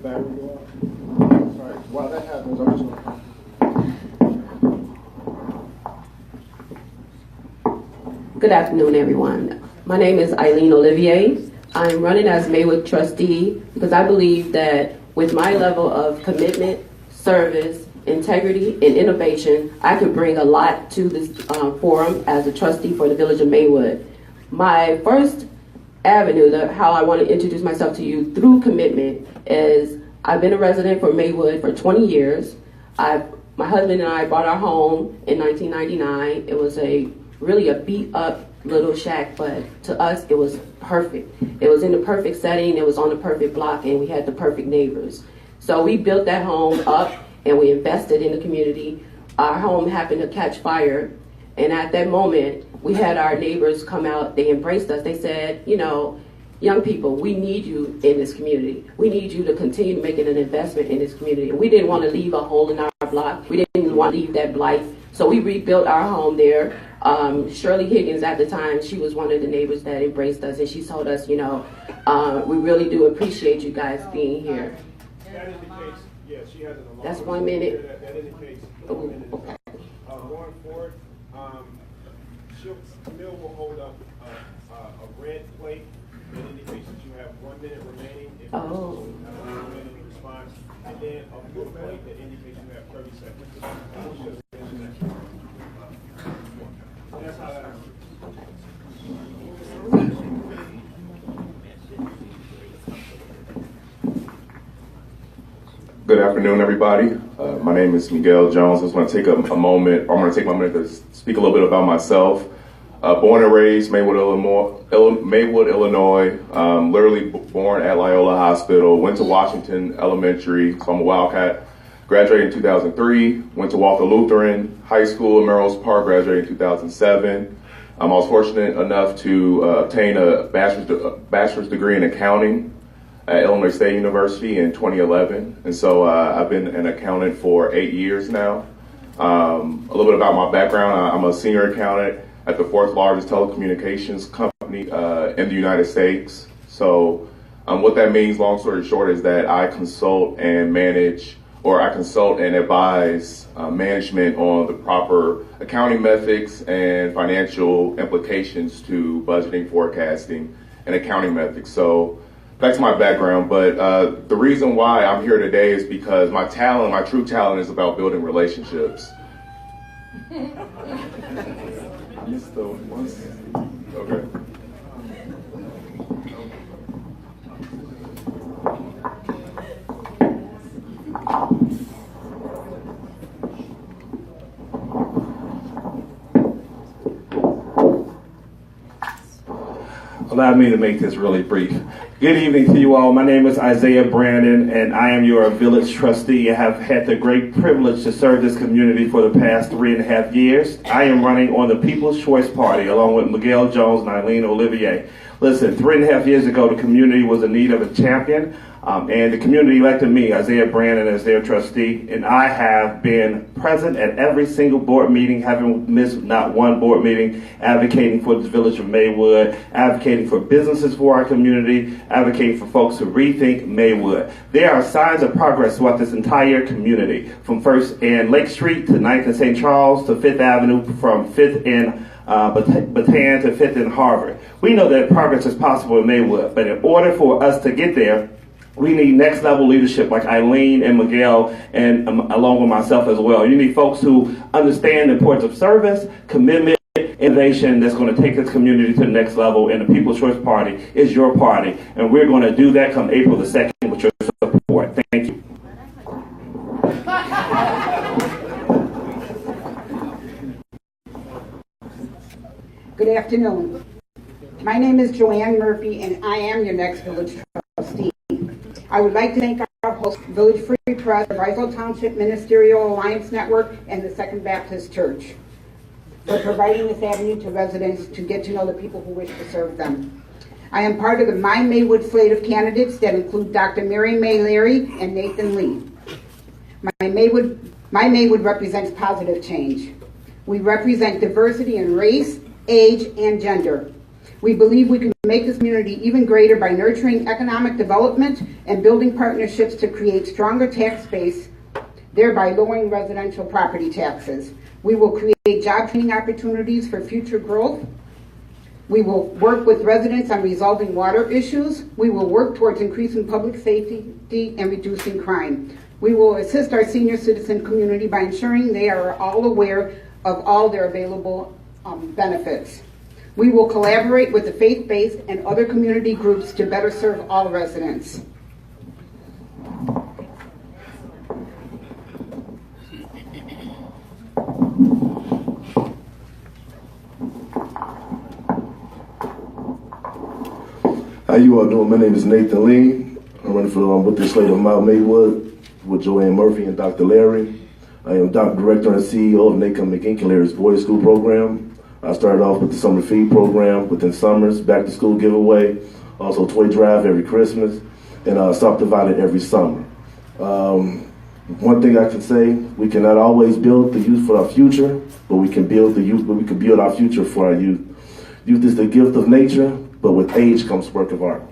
battery go out? Sorry. While that happens, I'm just going to... Good afternoon, everyone. My name is Eileen Olivier. I'm running as Maywood Trustee because I believe that with my level of commitment, service, integrity, and innovation, I could bring a lot to this forum as a trustee for the Village of Maywood. My first avenue, how I want to introduce myself to you through commitment, is I've been a resident for Maywood for 20 years. My husband and I bought our home in 1999. It was really a beat up little shack, but to us it was perfect. It was in the perfect setting, it was on the perfect block, and we had the perfect neighbors. So we built that home up and we invested in the community. Our home happened to catch fire, and at that moment we had our neighbors come out. They embraced us. They said, you know, young people, we need you in this community. We need you to continue making an investment in this community. We didn't want to leave a hole in our block. We didn't want to leave that blight. So we rebuilt our home there. Shirley Higgins at the time, she was one of the neighbors that embraced us, and she told us, you know, we really do appreciate you guys being here. That indicates, yeah, she has an alarm. That's 1 minute. That indicates Okay. Going forward, Camille will hold up a red plate that indicates that you have 1 minute remaining. If you have 1 minute response, and then a blue plate that indicates you have 30 seconds. That's how that happens. Good afternoon, everybody. My name is Miguel Jones. I just want to take a moment. I'm going to take my minute to speak a little bit about myself. Born and raised Maywood, Illinois. Literally born at Loyola Hospital. Went to Washington Elementary, so I'm a Wildcat. Graduated in 2003. Went to Walter Lutheran High School in Melrose Park. Graduated in 2007. I was fortunate enough to obtain a bachelor's degree in accounting at Illinois State University in 2011. And so I've been an accountant for 8 years now. A little bit about my background. I'm a senior accountant at the 4th largest telecommunications company in the United States. So what that means, long story short, is that I consult and advise management on the proper accounting methods and financial implications to budgeting, forecasting, and accounting methods. So back to my background, but the reason why I'm here today is because my true talent is about building relationships. I missed the ones. Okay. Allow me to make this really brief. Good evening to you all. My name is Isaiah Brandon, and I am your village trustee. I have had the great privilege to serve this community for the past 3.5 years. I am running on the People's Choice Party along with Miguel Jones and Eileen Olivier. Listen, 3.5 years ago, the community was in need of a champion, and the community elected me, Isaiah Brandon, as their trustee, and I have been present at every single board meeting, having missed not one board meeting, advocating for the village of Maywood, advocating for businesses for our community, advocating for folks to rethink Maywood. There are signs of progress throughout this entire community, from 1st and Lake Street to 9th and St. Charles to 5th Avenue, from 5th and Bataan to 5th and Harvard. We know that progress is possible in Maywood, but in order for us to get there, we need next level leadership like Eileen and Miguel, and along with myself as well. You need folks who understand the importance of service, commitment, innovation that's going to take this community to the next level, and the People's Choice Party is your party. And we're going to do that come April the 2nd with your support. Thank you. Good afternoon. My name is Joanne Murphy, and I am your next village trustee. I would like to thank our host, Village Free Press, the Riceville Township Ministerial Alliance Network, and the Second Baptist Church for providing this avenue to residents to get to know the people who wish to serve them. I am part of the My Maywood slate of candidates that include Dr. Mary May Larry and Nathan Lee. My Maywood represents positive change. We represent diversity in race, age, and gender. We believe we can make this community even greater by nurturing economic development and building partnerships to create stronger tax base, thereby lowering residential property taxes. We will create job training opportunities for future growth. We will work with residents on resolving water issues. We will work towards increasing public safety and reducing crime. We will assist our senior citizen community by ensuring they are all aware of all their available benefits. We will collaborate with the faith-based and other community groups to better serve all residents. How you all doing? My name is Nathan Lee. I'm running for with the slate of Mount Maywood with Joanne Murphy and Dr. Larry. I am Director and CEO of Nacum McGinkin Larry's Boys School Program. I started off with the summer feed program within summers, back to school giveaway, also toy drive every Christmas, and Stop the Violence every summer. One thing I can say, we cannot always build the youth for our future, but we can build the youth, but we can build our future for our youth. Youth is the gift of nature, but with age comes work of art.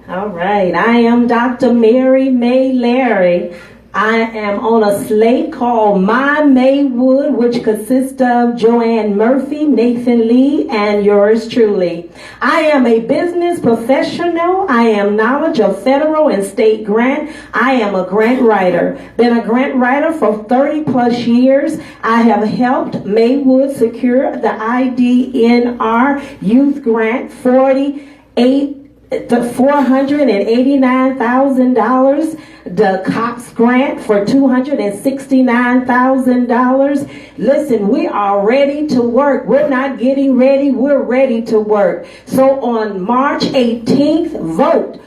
All right. I am Dr. Mary May Larry. I am on a slate called My Maywood, which consists of Joanne Murphy, Nathan Lee, and yours truly. I am a business professional. I am knowledge of federal and state grant. I am a grant writer. Been a grant writer for 30 plus years. I have helped Maywood secure the IDNR Youth Grant $489,000, the COPS grant for $269,000. Listen, we are ready to work. We're not getting ready. We're ready to work. So on March 18th, vote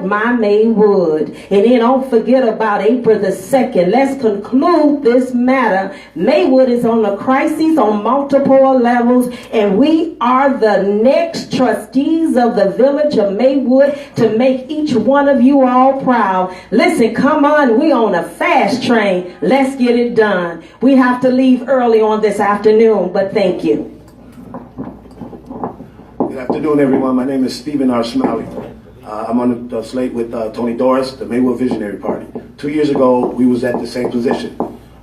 My Maywood. And then don't forget about April the 2nd. Let's conclude this matter. Maywood is on a crisis on multiple levels, and we are the next trustees of the village of Maywood to make each one of you all proud. Listen, come on, we on a fast train. Let's get it done. We have to leave early on this afternoon, but thank you. Good afternoon, everyone. My name is Stephen R. Smiley. I'm on the slate with Tony Doris, the Maywood Visionary Party. 2 years ago, we was at the same position.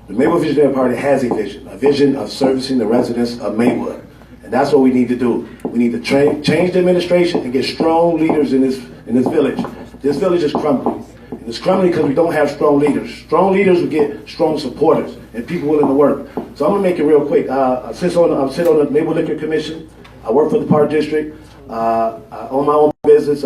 The Maywood Visionary Party has a vision of servicing the residents of Maywood. And that's what we need to do. We need to change the administration and get strong leaders in this village. This village is crumbling. And it's crumbling because we don't have strong leaders. Strong leaders will get strong supporters and people willing to work. So I'm going to make it real quick. I sit on the Maywood Liquor Commission. I work for the Park District. I own my own business.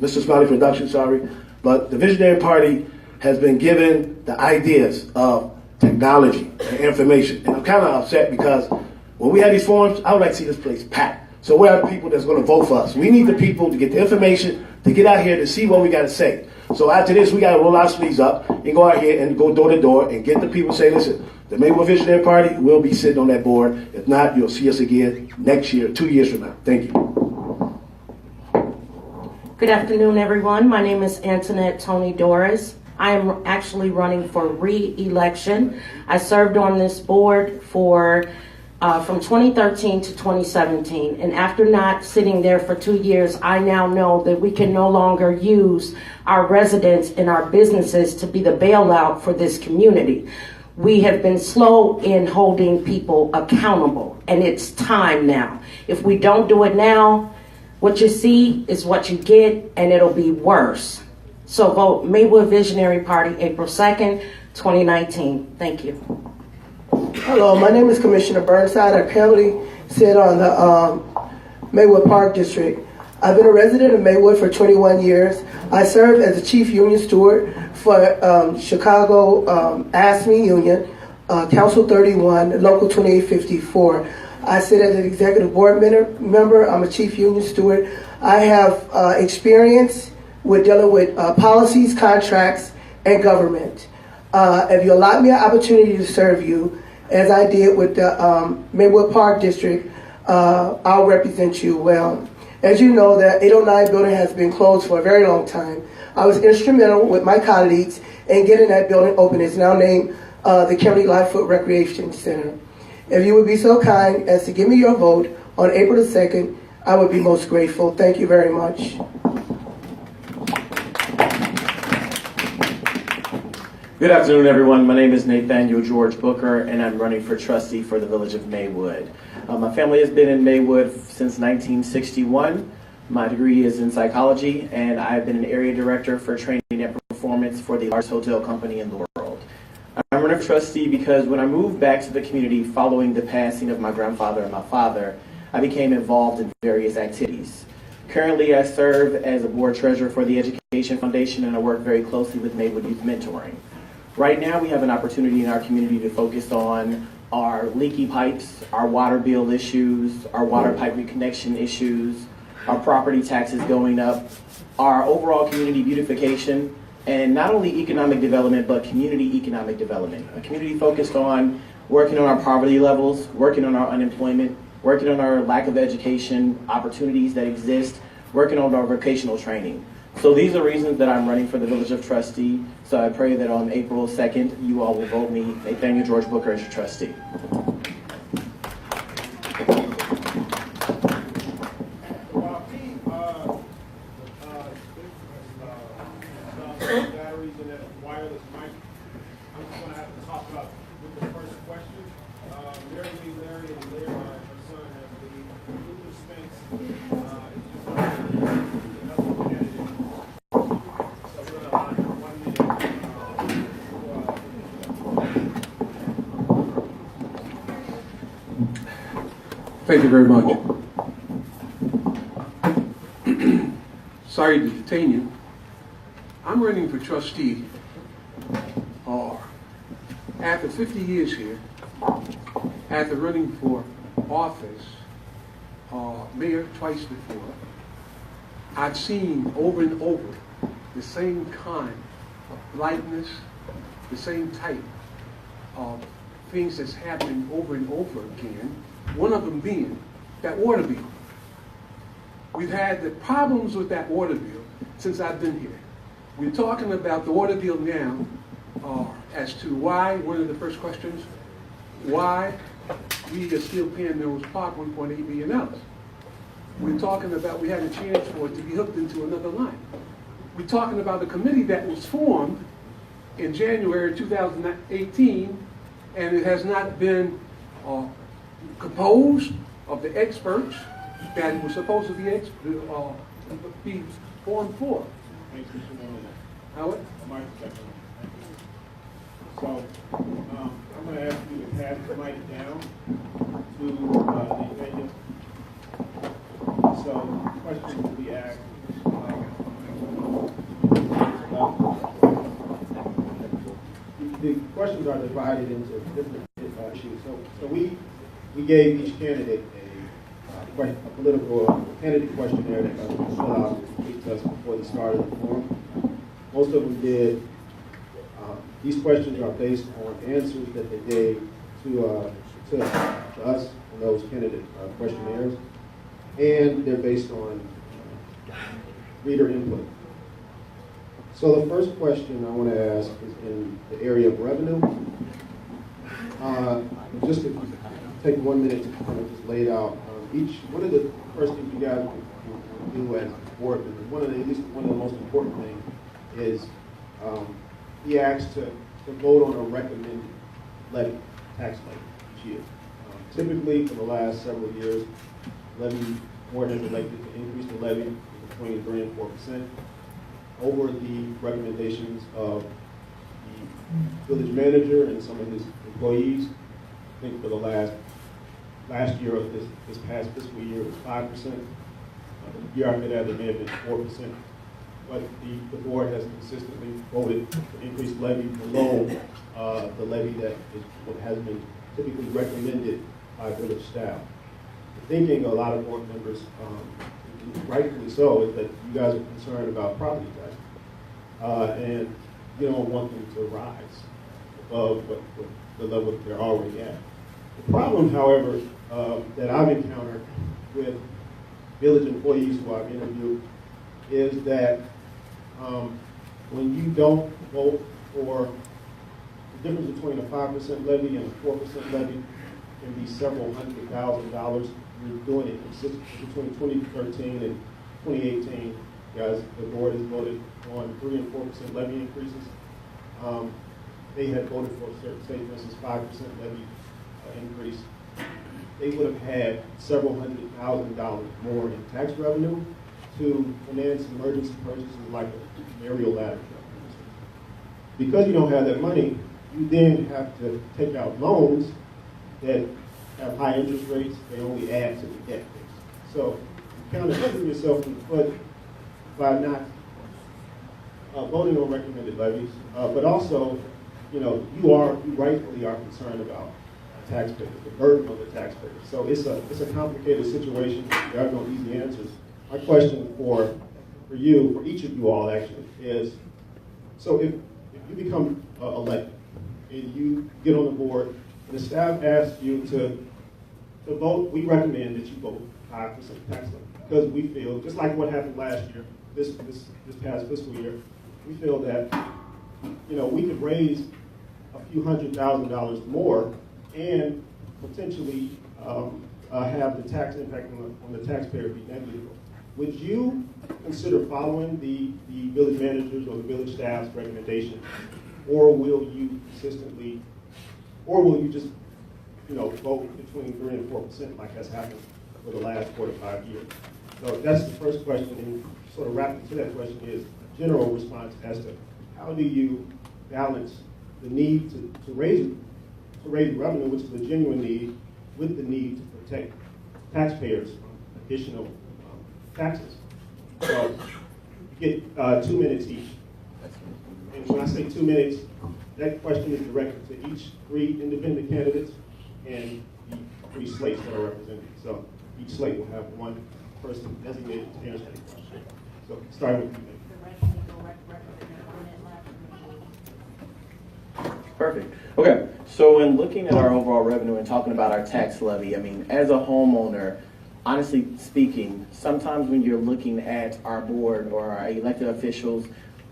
Mr. Smiley Production, sorry. But the Visionary Party has been given the ideas of technology and information. And I'm kind of upset because when we have these forums, I would like to see this place packed. So where are the people that's going to vote for us? We need the people to get the information, to get out here to see what we got to say. So after this, we got to roll our sleeves up and go out here and go door to door and get the people to say, listen, the Maywood Visionary Party will be sitting on that board. If not, you'll see us again next year, 2 years from now. Thank you. Good afternoon, everyone. My name is Antoinette Tony Doris. I am actually running for re-election. I served on this board for from 2013 to 2017. And after not sitting there for 2 years, I now know that we can no longer use our residents and our businesses to be the bailout for this community. We have been slow in holding people accountable, and it's time now. If we don't do it now, what you see is what you get, and it'll be worse. So vote Maywood Visionary Party, April 2nd, 2019. Thank you. Hello, my name is Commissioner Burnside. I currently sit on the Maywood Park District. I've been a resident of Maywood for 21 years. I serve as the Chief Union Steward for Chicago ASME Union, Council 31, Local 2854. I sit as an executive board member. I'm a chief union steward. I have experience with dealing with policies, contracts, and government. If you allow me an opportunity to serve you, as I did with the Maywood Park District, I'll represent you well. As you know, the 809 building has been closed for a very long time. I was instrumental with my colleagues in getting that building open. It's now named the Kimberly Lightfoot Recreation Center. If you would be so kind as to give me your vote on April the 2nd, I would be most grateful. Thank you very much. Good afternoon, everyone. My name is Nathaniel George Booker, and I'm running for trustee for the village of Maywood. My family has been in Maywood since 1961. My degree is in psychology, and I've been an area director for training and performance for the largest hotel company in the world. I'm running for trustee because when I moved back to the community following the passing of my grandfather and my father, I became involved in various activities. Currently, I serve as a board treasurer for the Education Foundation, and I work very closely with Maywood Youth Mentoring. Right now, we have an opportunity in our community to focus on our leaky pipes, our water bill issues, our water pipe reconnection issues, our property taxes going up, our overall community beautification, and not only economic development, but community economic development. A community focused on working on our poverty levels, working on our unemployment, working on our lack of education opportunities that exist, working on our vocational training. So these are reasons that I'm running for the Village of Trustee. So I pray that on April 2nd, you all will vote me, Nathaniel George Booker, as your trustee. Batteries and that wireless mic. I'm just going to have to talk about with the first question. Larry and Larry, my son, has the Luther Spence. It's just another candidate. So we're going to allow him 1 minute. Thank you very much. Sorry to detain you. I'm running for trustee. After 50 years here, after running for office, mayor twice before, I've seen over and over the same kind of blindness, the same type of things that's happening over and over again. One of them being that water bill. We've had the problems with that water bill since I've been here. We're talking about the water bill now as to why, one of the first questions, why we are still paying Mills Park $1.8 million. We're talking about we had a chance for it to be hooked into another line. We're talking about a committee that was formed in January 2018, and it has not been composed of the experts that it was supposed to be formed for. Thanks, Mr. Romain. Howard? So I'm going to ask you to pass the mic down to Nathaniel. So questions will be asked. The questions are divided into different issues. So we gave each candidate a political candidate questionnaire that was filled out to us before the start of the forum. Most of them did. These questions are based on answers that they gave to us in those candidate questionnaires, and they're based on reader input. So the first question I want to ask is in the area of revenue. Just to take 1 minute to kind of just lay it out. One of the first things you guys will do as board members, at least one of the most important things is he asked to vote on a recommended levy, tax levy each year. Typically, for the last several years, levy board has elected to increase the levy between 3 and 4% over the recommendations of the village manager and some of his employees. I think for the last year of this past fiscal year it was 5%. The year after that it may have been 4%. But the board has consistently voted to increase levy below the levy that is what has been typically recommended by village staff. The thinking of a lot of board members, rightfully so, is that you guys are concerned about property tax, and you don't want them to rise above what the level that they're already at. The problem, however, that I've encountered with village employees who I've interviewed is that when you don't vote for the difference between a 5% levy and a 4% levy can be several $100,000. We're doing it consistently between 2013 and 2018. Guys, the board has voted on 3 and 4% levy increases. They had voted for a certain state, for instance, 5% levy increase. They would have had several $100,000 more in tax revenue to finance emergency purchases like a aerial ladder truck. Because you don't have that money, you then have to take out loans that have high interest rates. They only add to the debt base. So you kind of hit yourself in the foot by not voting on recommended levies, but also, you rightfully are concerned about taxpayers, the burden of the taxpayers. So it's a complicated situation. There are no easy answers. My question for you, for each of you all actually, is, so if you become elected and you get on the board and the staff asks you to vote, we recommend that you vote 5% tax levy, because we feel, just like what happened last year, this past fiscal year, we feel that we could raise a few $100,000 more and potentially have the tax impact on the taxpayer be negligible. Would you consider following the village managers or the village staff's recommendation, or will you consistently, or will you just vote between 3 and 4% like has happened for the last 4 to 5 years? So that's the first question, and sort of wrapping to that question is a general response as to how do you balance the need to raise revenue, which is a genuine need, with the need to protect taxpayers from additional taxes. So you get 2 minutes each. And when I say 2 minutes, that question is directed to each 3 independent candidates and the 3 slates that are represented. So each slate will have 1 person designated to answer the question. So starting with you. Perfect. Okay, so in looking at our overall revenue and talking about our tax levy, I mean, as a homeowner, honestly speaking, sometimes when you're looking at our board or our elected officials,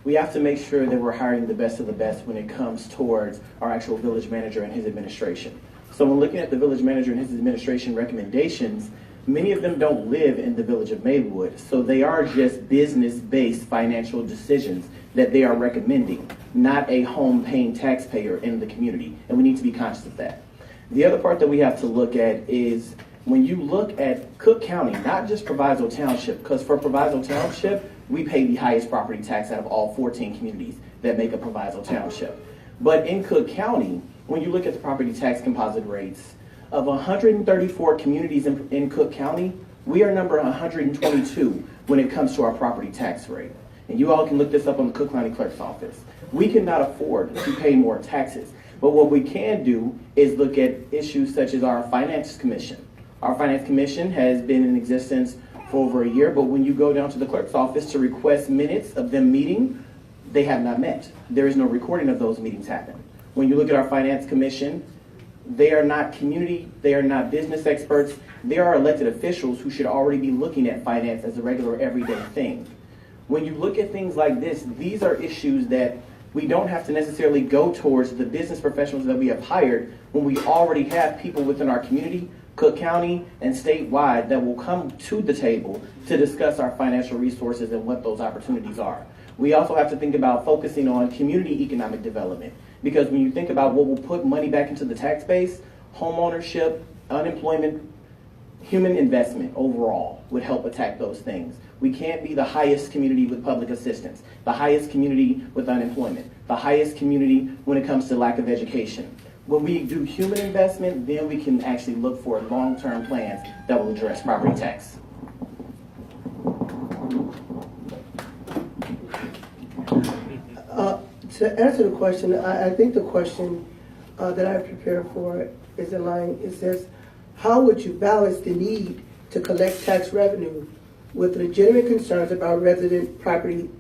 we have to make sure that we're hiring the best of the best when it comes towards our actual village manager and his administration. So when looking at the village manager and his administration recommendations, many of them don't live in the village of Maywood, so they are just business-based financial decisions that they are recommending, not a home-paying taxpayer in the community, and we need to be conscious of that. The other part that we have to look at is when you look at Cook County, not just Proviso Township, because for Proviso Township, we pay the highest property tax out of all 14 communities that make up Proviso Township. But in Cook County, when you look at the property tax composite rates, of 134 communities in Cook County, we are number 122 when it comes to our property tax rate. And you all can look this up on the Cook County Clerk's office. We cannot afford to pay more taxes. But what we can do is look at issues such as our Finance Commission. Our Finance Commission has been in existence for over a year, but when you go down to the clerk's office to request minutes of them meeting, they have not met. There is no recording of those meetings happen. When you look at our Finance Commission, they are not community, they are not business experts, they are elected officials who should already be looking at finance as a regular everyday thing. When you look at things like this, these are issues that we don't have to necessarily go towards the business professionals that we have hired when we already have people within our community, Cook County, and statewide that will come to the table to discuss our financial resources and what those opportunities are. We also have to think about focusing on community economic development, because when you think about what will put money back into the tax base, home ownership, unemployment, human investment overall would help attack those things. We can't be the highest community with public assistance, the highest community with unemployment, the highest community when it comes to lack of education. When we do human investment, then we can actually look for long-term plans that will address property tax. To answer the question, I think the question that I prepared for is in line. It says, how would you balance the need to collect tax revenue with legitimate concerns about resident property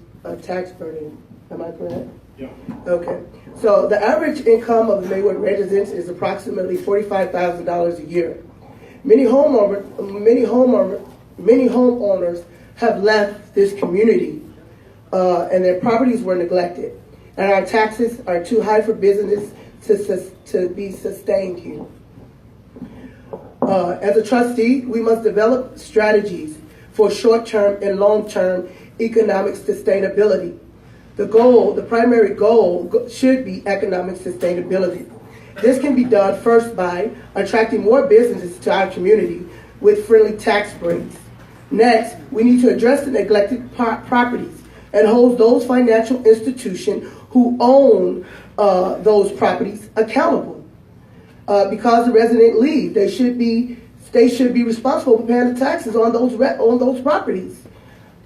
tax burden? Am I correct? Yeah. Okay. So the average income of Maywood residents is approximately $45,000 a year. Many homeowners have left this community and their properties were neglected. And our taxes are too high for business to be sustained here. As a trustee, we must develop strategies for short-term and long-term economic sustainability. The primary goal should be economic sustainability. This can be done first by attracting more businesses to our community with friendly tax breaks. Next, we need to address the neglected properties and hold those financial institutions who own those properties accountable. Because the resident leave, they should be responsible for paying the taxes on those properties.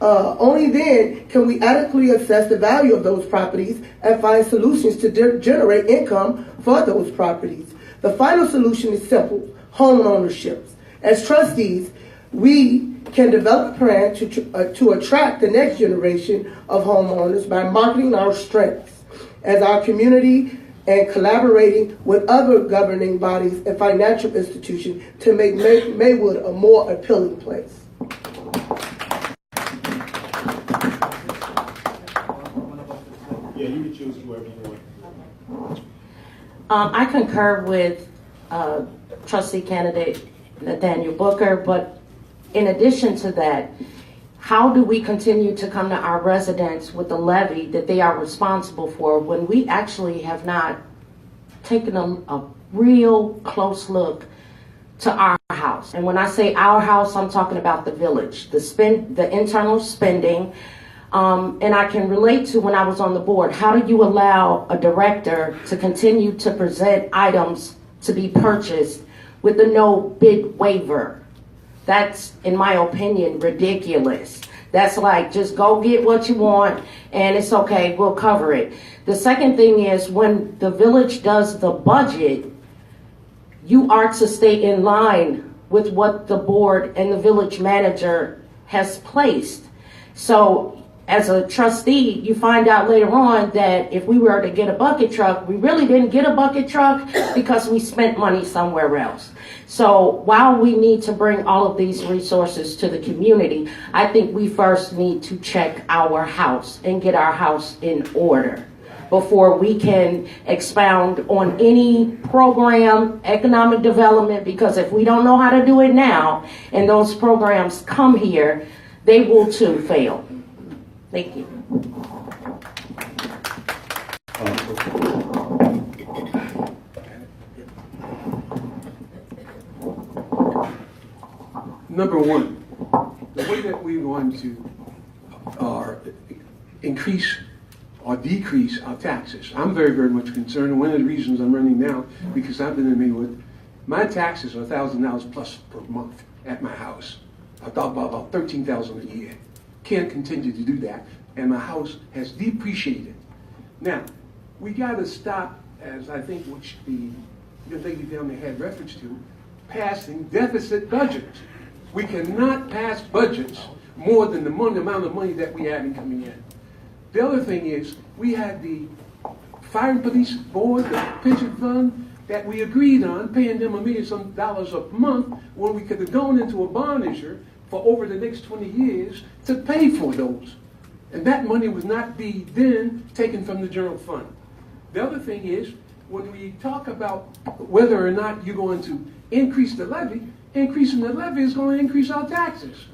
Only then can we adequately assess the value of those properties and find solutions to generate income for those properties. The final solution is simple: home ownership. As trustees, we can develop a plan to attract the next generation of homeowners by marketing our strengths as our community and collaborating with other governing bodies and financial institutions to make Maywood a more appealing place. Yeah, you can choose whoever you want. I concur with trustee candidate Nathaniel Booker, but in addition to that, how do we continue to come to our residents with the levy that they are responsible for when we actually have not taken a real close look to our house? And when I say our house, I'm talking about the village, the internal spending. And I can relate to when I was on the board. How do you allow a director to continue to present items to be purchased with a no bid waiver? That's, in my opinion, ridiculous. That's like, just go get what you want and it's okay, we'll cover it. The second thing is, when the village does the budget, you are to stay in line with what the board and the village manager has placed. So as a trustee, you find out later on that if we were to get a bucket truck, we really didn't get a bucket truck because we spent money somewhere else. So while we need to bring all of these resources to the community, I think we first need to check our house and get our house in order before we can expound on any program, economic development, because if we don't know how to do it now and those programs come here, they will too fail. Thank you. Number one, the way that we're going to increase or decrease our taxes. I'm very, very much concerned, and one of the reasons I'm running now, because I've been in Maywood, my taxes are $1,000 plus per month at my house. I thought about $13,000 a year. Can't continue to do that, and my house has depreciated. Now, we got to stop, as I think which the lady down there had reference to, passing deficit budgets. We cannot pass budgets more than the amount of money that we have coming in. The other thing is, we had the fire and police board, the pension fund, that we agreed on, paying them $1 million a month, when we could have gone into a bond issue for over the next 20 years to pay for those. And that money would not be then taken from the general fund. The other thing is, when we talk about whether or not you're going to increase the levy, increasing the levy is going to increase our taxes.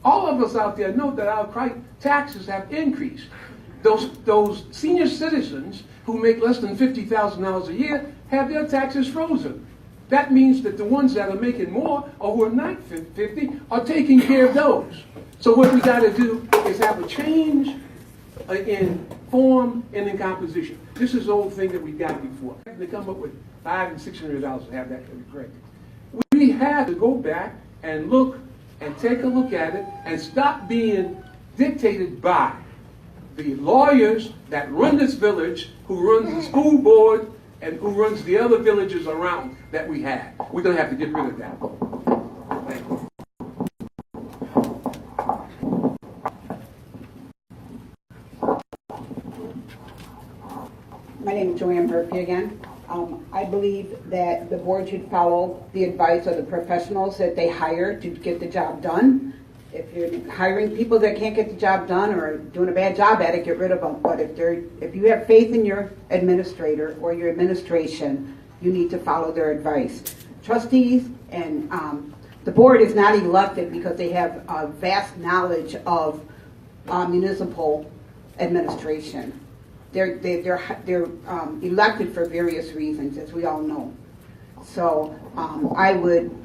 All of us out there know that our taxes have increased. Those senior citizens who make less than $50,000 a year have their taxes frozen. That means that the ones that are making more or who are not 50 are taking care of those. So what we got to do is have a change in form and in composition. This is the old thing that we got before. They come up with $500 and $600 to have that corrected. We had to go back and look and take a look at it and stop being dictated by the lawyers that run this village, who runs the school board, and who runs the other villages around that we have. We're going to have to get rid of that. Thank you. My name is Joanne Murphy again. I believe that the board should follow the advice of the professionals that they hire to get the job done. If you're hiring people that can't get the job done or doing a bad job at it, get rid of them. But if you have faith in your administrator or your administration, you need to follow their advice. trustees and the board is not elected because they have a vast knowledge of municipal administration. They're elected for various reasons, as we all know. So I would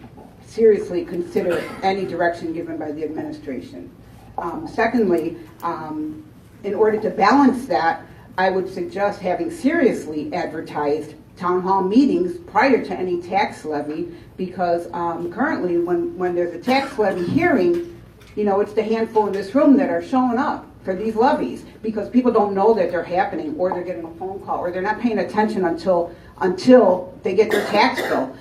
seriously consider any direction given by the administration. Secondly, in order to balance that, I would suggest having seriously advertised town hall meetings prior to any tax levy, because currently when there's a tax levy hearing, you know, it's the handful in this room that are showing up for these levies because people don't know that they're happening, or they're getting a phone call, or they're not paying attention until they get their tax bill.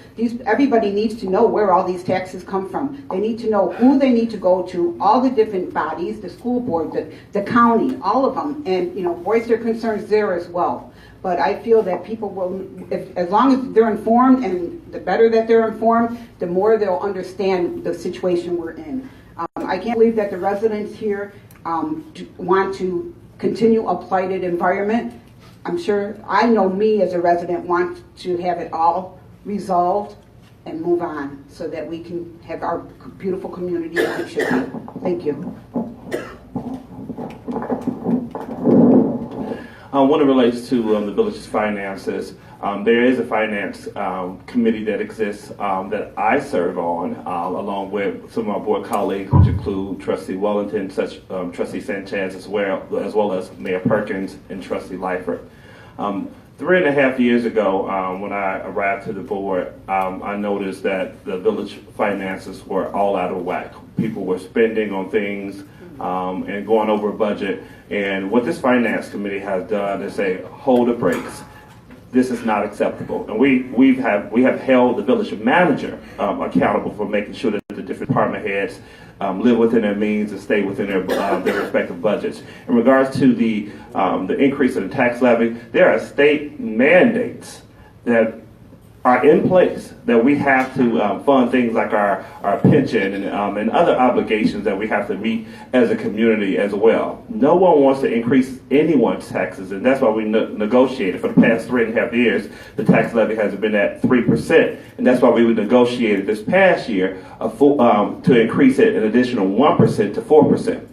Everybody needs to know where all these taxes come from. They need to know who they need to go to, all the different bodies, the school board, the county, all of them, and voice their concerns there as well. But I feel that people will, as long as they're informed, and the better that they're informed, the more they'll understand the situation we're in. I can't believe that the residents here want to continue a blighted environment. I'm sure, I know me as a resident want to have it all resolved and move on so that we can have our beautiful community as it should be. Thank you. When it relates to the village's finances, there is a finance committee that exists that I serve on, along with some of my board colleagues, which include Trustee Wellington, Trustee Sanchez, as well as Mayor Perkins and Trustee Lyford. 3.5 years ago, when I arrived to the board, I noticed that the village finances were all out of whack. People were spending on things and going over budget. And what this finance committee has done is say, hold the brakes. This is not acceptable. And we have held the village manager accountable for making sure that the different department heads live within their means and stay within their respective budgets. In regards to the increase in the tax levy, there are state mandates that are in place that we have to fund things like our pension and other obligations that we have to meet as a community as well. No one wants to increase anyone's taxes, and that's why we negotiated for the past 3.5 years. The tax levy has been at 3%, and that's why we negotiated this past year to increase it an additional 1% to 4%.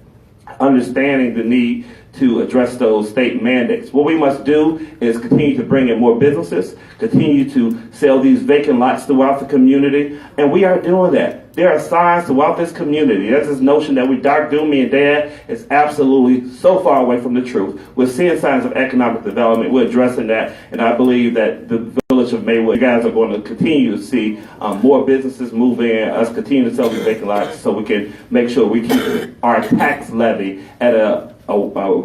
Understanding the need to address those state mandates. What we must do is continue to bring in more businesses, continue to sell these vacant lots throughout the community, and we are doing that. There are signs throughout this community. There's this notion that we dark, doomy, and dad is absolutely so far away from the truth. We're seeing signs of economic development. We're addressing that, and I believe that the village of Maywood, you guys are going to continue to see more businesses move in, us continue to sell these vacant lots so we can make sure we keep our tax levy at a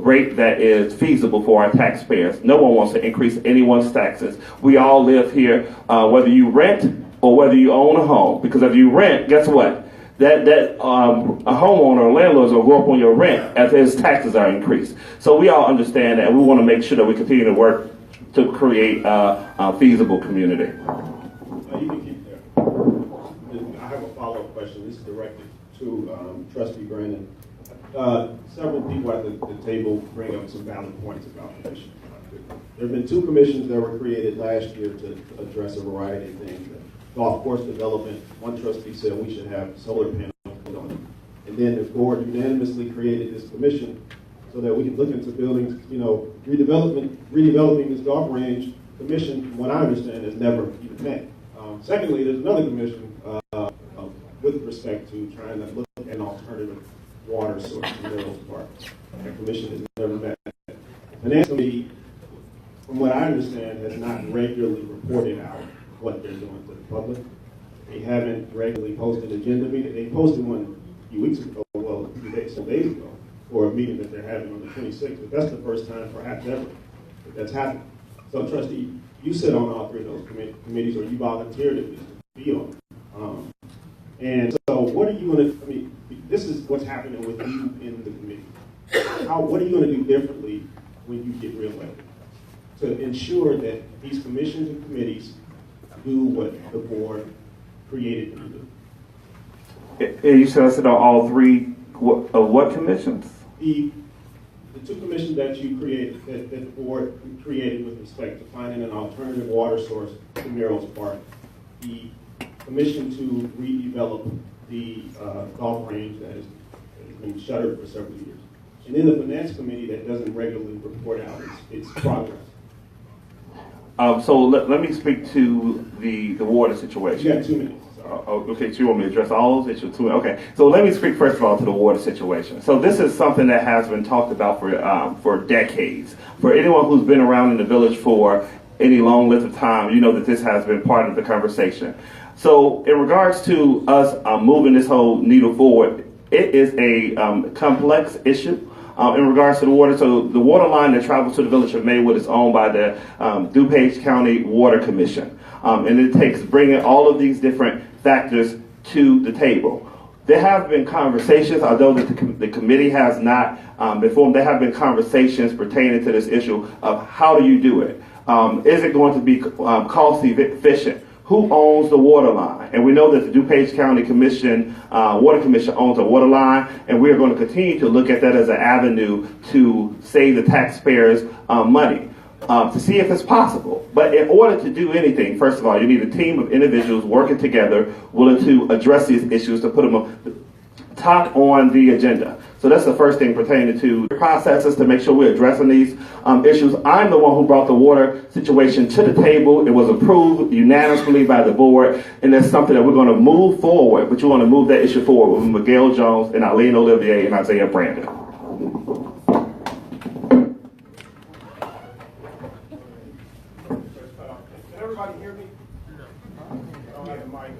rate that is feasible for our taxpayers. No one wants to increase anyone's taxes. We all live here, whether you rent or whether you own a home. Because if you rent, guess what? That a homeowner or landlords will go up on your rent as his taxes are increased. So we all understand that, and we want to make sure that we continue to work to create a feasible community. You can keep there. I have a follow-up question. This is directed to Trustee Brandon. Several people at the table bring up some valid points about commissions. There have been 2 commissions that were created last year to address a variety of things. Golf course development, one trustee said we should have solar panels put on it. And then the board unanimously created this commission so that we can look into buildings, redeveloping this golf range. Commission, from what I understand, has never even met. Secondly, there's another commission with respect to trying to look at an alternative water source in Middle Park. That commission has never met. Finance committee, from what I understand, has not regularly reported out what they're doing to the public. They haven't regularly posted agenda meetings. They posted one a few weeks ago, some days ago, for a meeting that they're having on the 26th. But that's the first time, perhaps ever, that that's happened. So, Trustee, you sit on all 3 of those committees, or you volunteered to be on them. And so, what are you going to? This is what's happening with you in the committee. What are you going to do differently when you get reelected to ensure that these commissions and committees do what the board created them to do? You said I said on all 3 what commissions? The 2 commissions that you created, that the board created with respect to finding an alternative water source to Merrill's Park, the commission to redevelop the golf range that has been shuttered for several years. And then the finance committee that doesn't regularly report out its progress. So let me speak to the water situation. You got 2 minutes. Okay, so you want me to address all those issues? Okay, so let me speak first of all to the water situation. So this is something that has been talked about for decades. For anyone who's been around in the village for any long length of time, you know that this has been part of the conversation. So in regards to us moving this whole needle forward, it is a complex issue. In regards to the water, so the water line that travels to the village of Maywood is owned by the DuPage County Water Commission. And it takes bringing all of these different factors to the table. There have been conversations, although the committee has not been formed, there have been conversations pertaining to this issue of how do you do it? Is it going to be cost efficient? Who owns the water line? And we know that the DuPage County Commission, Water Commission owns a water line, and we are going to continue to look at that as an avenue to save the taxpayers money. To see if it's possible. But in order to do anything, first of all, you need a team of individuals working together, willing to address these issues, to put them top on the agenda. So that's the first thing pertaining to processes to make sure we're addressing these issues. I'm the one who brought the water situation to the table. It was approved unanimously by the board, and that's something that we're going to move forward, but you want to move that issue forward with Miguel Jones and Eileen Olivier and Isaiah Brandon. Everybody hear me? I don't have a mic.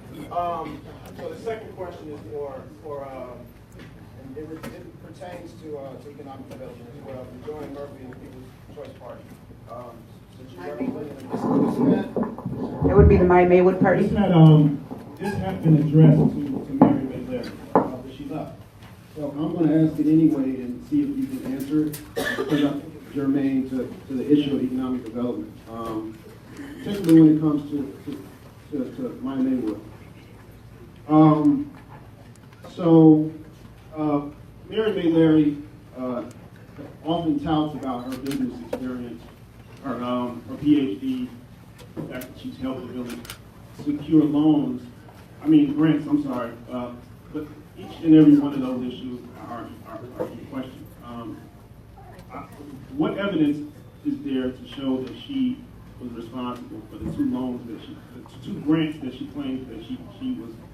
So the second question is it pertains to economic development as well. Join Murphy and the People's Choice Party. Since you represent That would be the My Maywood Party. This has been addressed to Mary Mayberry, but she left. So I'm going to ask it anyway and see if you can answer it, because I'm germane to the issue of economic development. Particularly when it comes to My Maywood. Mary Mayberry often touts about her business experience, her PhD, the fact that she's helped the village secure grants, I'm sorry. But each and every one of those issues are in question. What evidence is there to show that she was responsible for the two grants that she claims that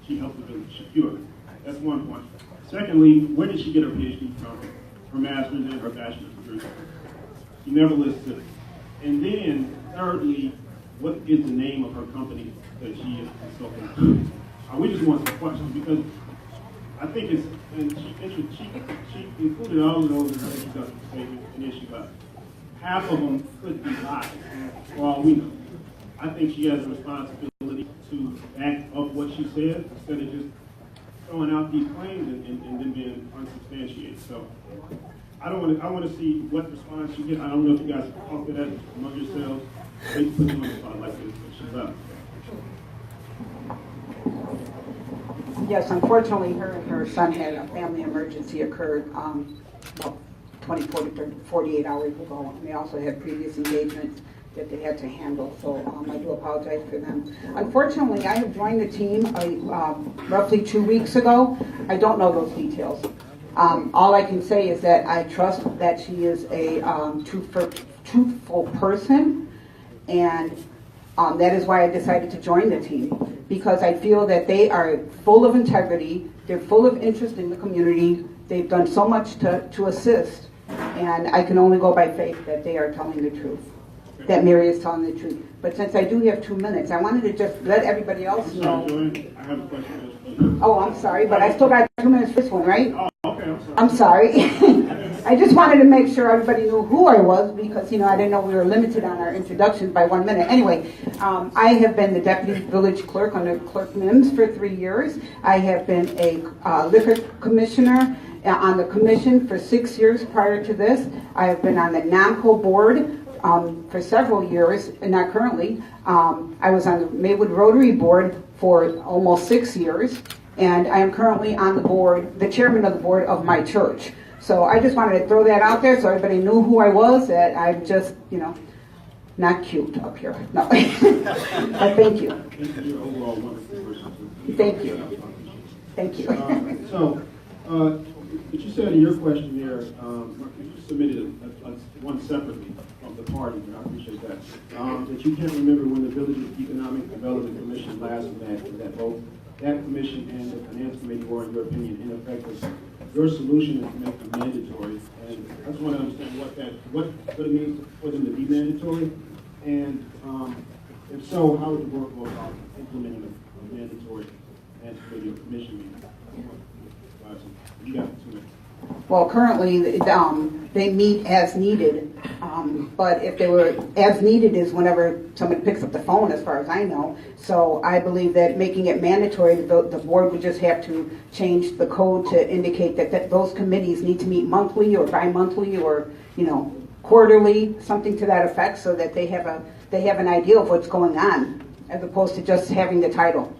she helped the village secure? That's one point. Secondly, where did she get her PhD from? Her master's and her bachelor's degree. She never lists it. And then, thirdly, what is the name of her company that she is consulting to? We just want some questions because I think it's, and she included all of those in her introductory statement and issue about half of them could be lies, for all we know. I think she has a responsibility to back up what she said instead of just throwing out these claims and then being unsubstantiated. So I want to see what response you get. I don't know if you guys talk to that among yourselves. Maybe put them on the spot like this, but she's up. Yes, unfortunately, her and her son had a family emergency occurred about 24 to 48 hours ago, and they also had previous engagements that they had to handle, so I do apologize for them. Unfortunately, I have joined the team roughly 2 weeks ago. I don't know those details. All I can say is that I trust that she is a truthful person, and that is why I decided to join the team, because I feel that they are full of integrity, they're full of interest in the community, they've done so much to assist, and I can only go by faith that they are telling the truth, that Mary is telling the truth. But since I do have 2 minutes, I wanted to just let everybody else know. I have a question. Oh, I'm sorry, but I still got 2 minutes for this one, right? Oh, okay, I'm sorry. I'm sorry. I just wanted to make sure everybody knew who I was because, I didn't know we were limited on our introductions by 1 minute. Anyway, I have been the deputy village clerk under Clerk Mims for 3 years. I have been a liquor commissioner on the commission for 6 years prior to this. I have been on the NAMCO board for several years, and not currently. I was on the Maywood Rotary board for almost 6 years, and I am currently on the board, the chairman of the board of my church. So I just wanted to throw that out there so everybody knew who I was, that I'm just, not cute up here. No. But thank you. You're overall wonderful person. Thank you. Thank you. But you said in your question there, you submitted one separately from the party, and I appreciate that, that you can't remember when the Village Economic Development Commission last met, and that both that commission and the Finance Committee were, in your opinion, ineffective. Your solution is to make them mandatory, and I just want to understand what it means for them to be mandatory, and if so, how would you work about implementing a mandatory Finance Committee or commission meeting? You got 2 minutes. Well, currently, they meet as needed, but if they were, as needed is whenever somebody picks up the phone, as far as I know. So I believe that making it mandatory, the board would just have to change the code to indicate that those committees need to meet monthly or bi-monthly or, quarterly, something to that effect, so that they have an idea of what's going on, as opposed to just having the title.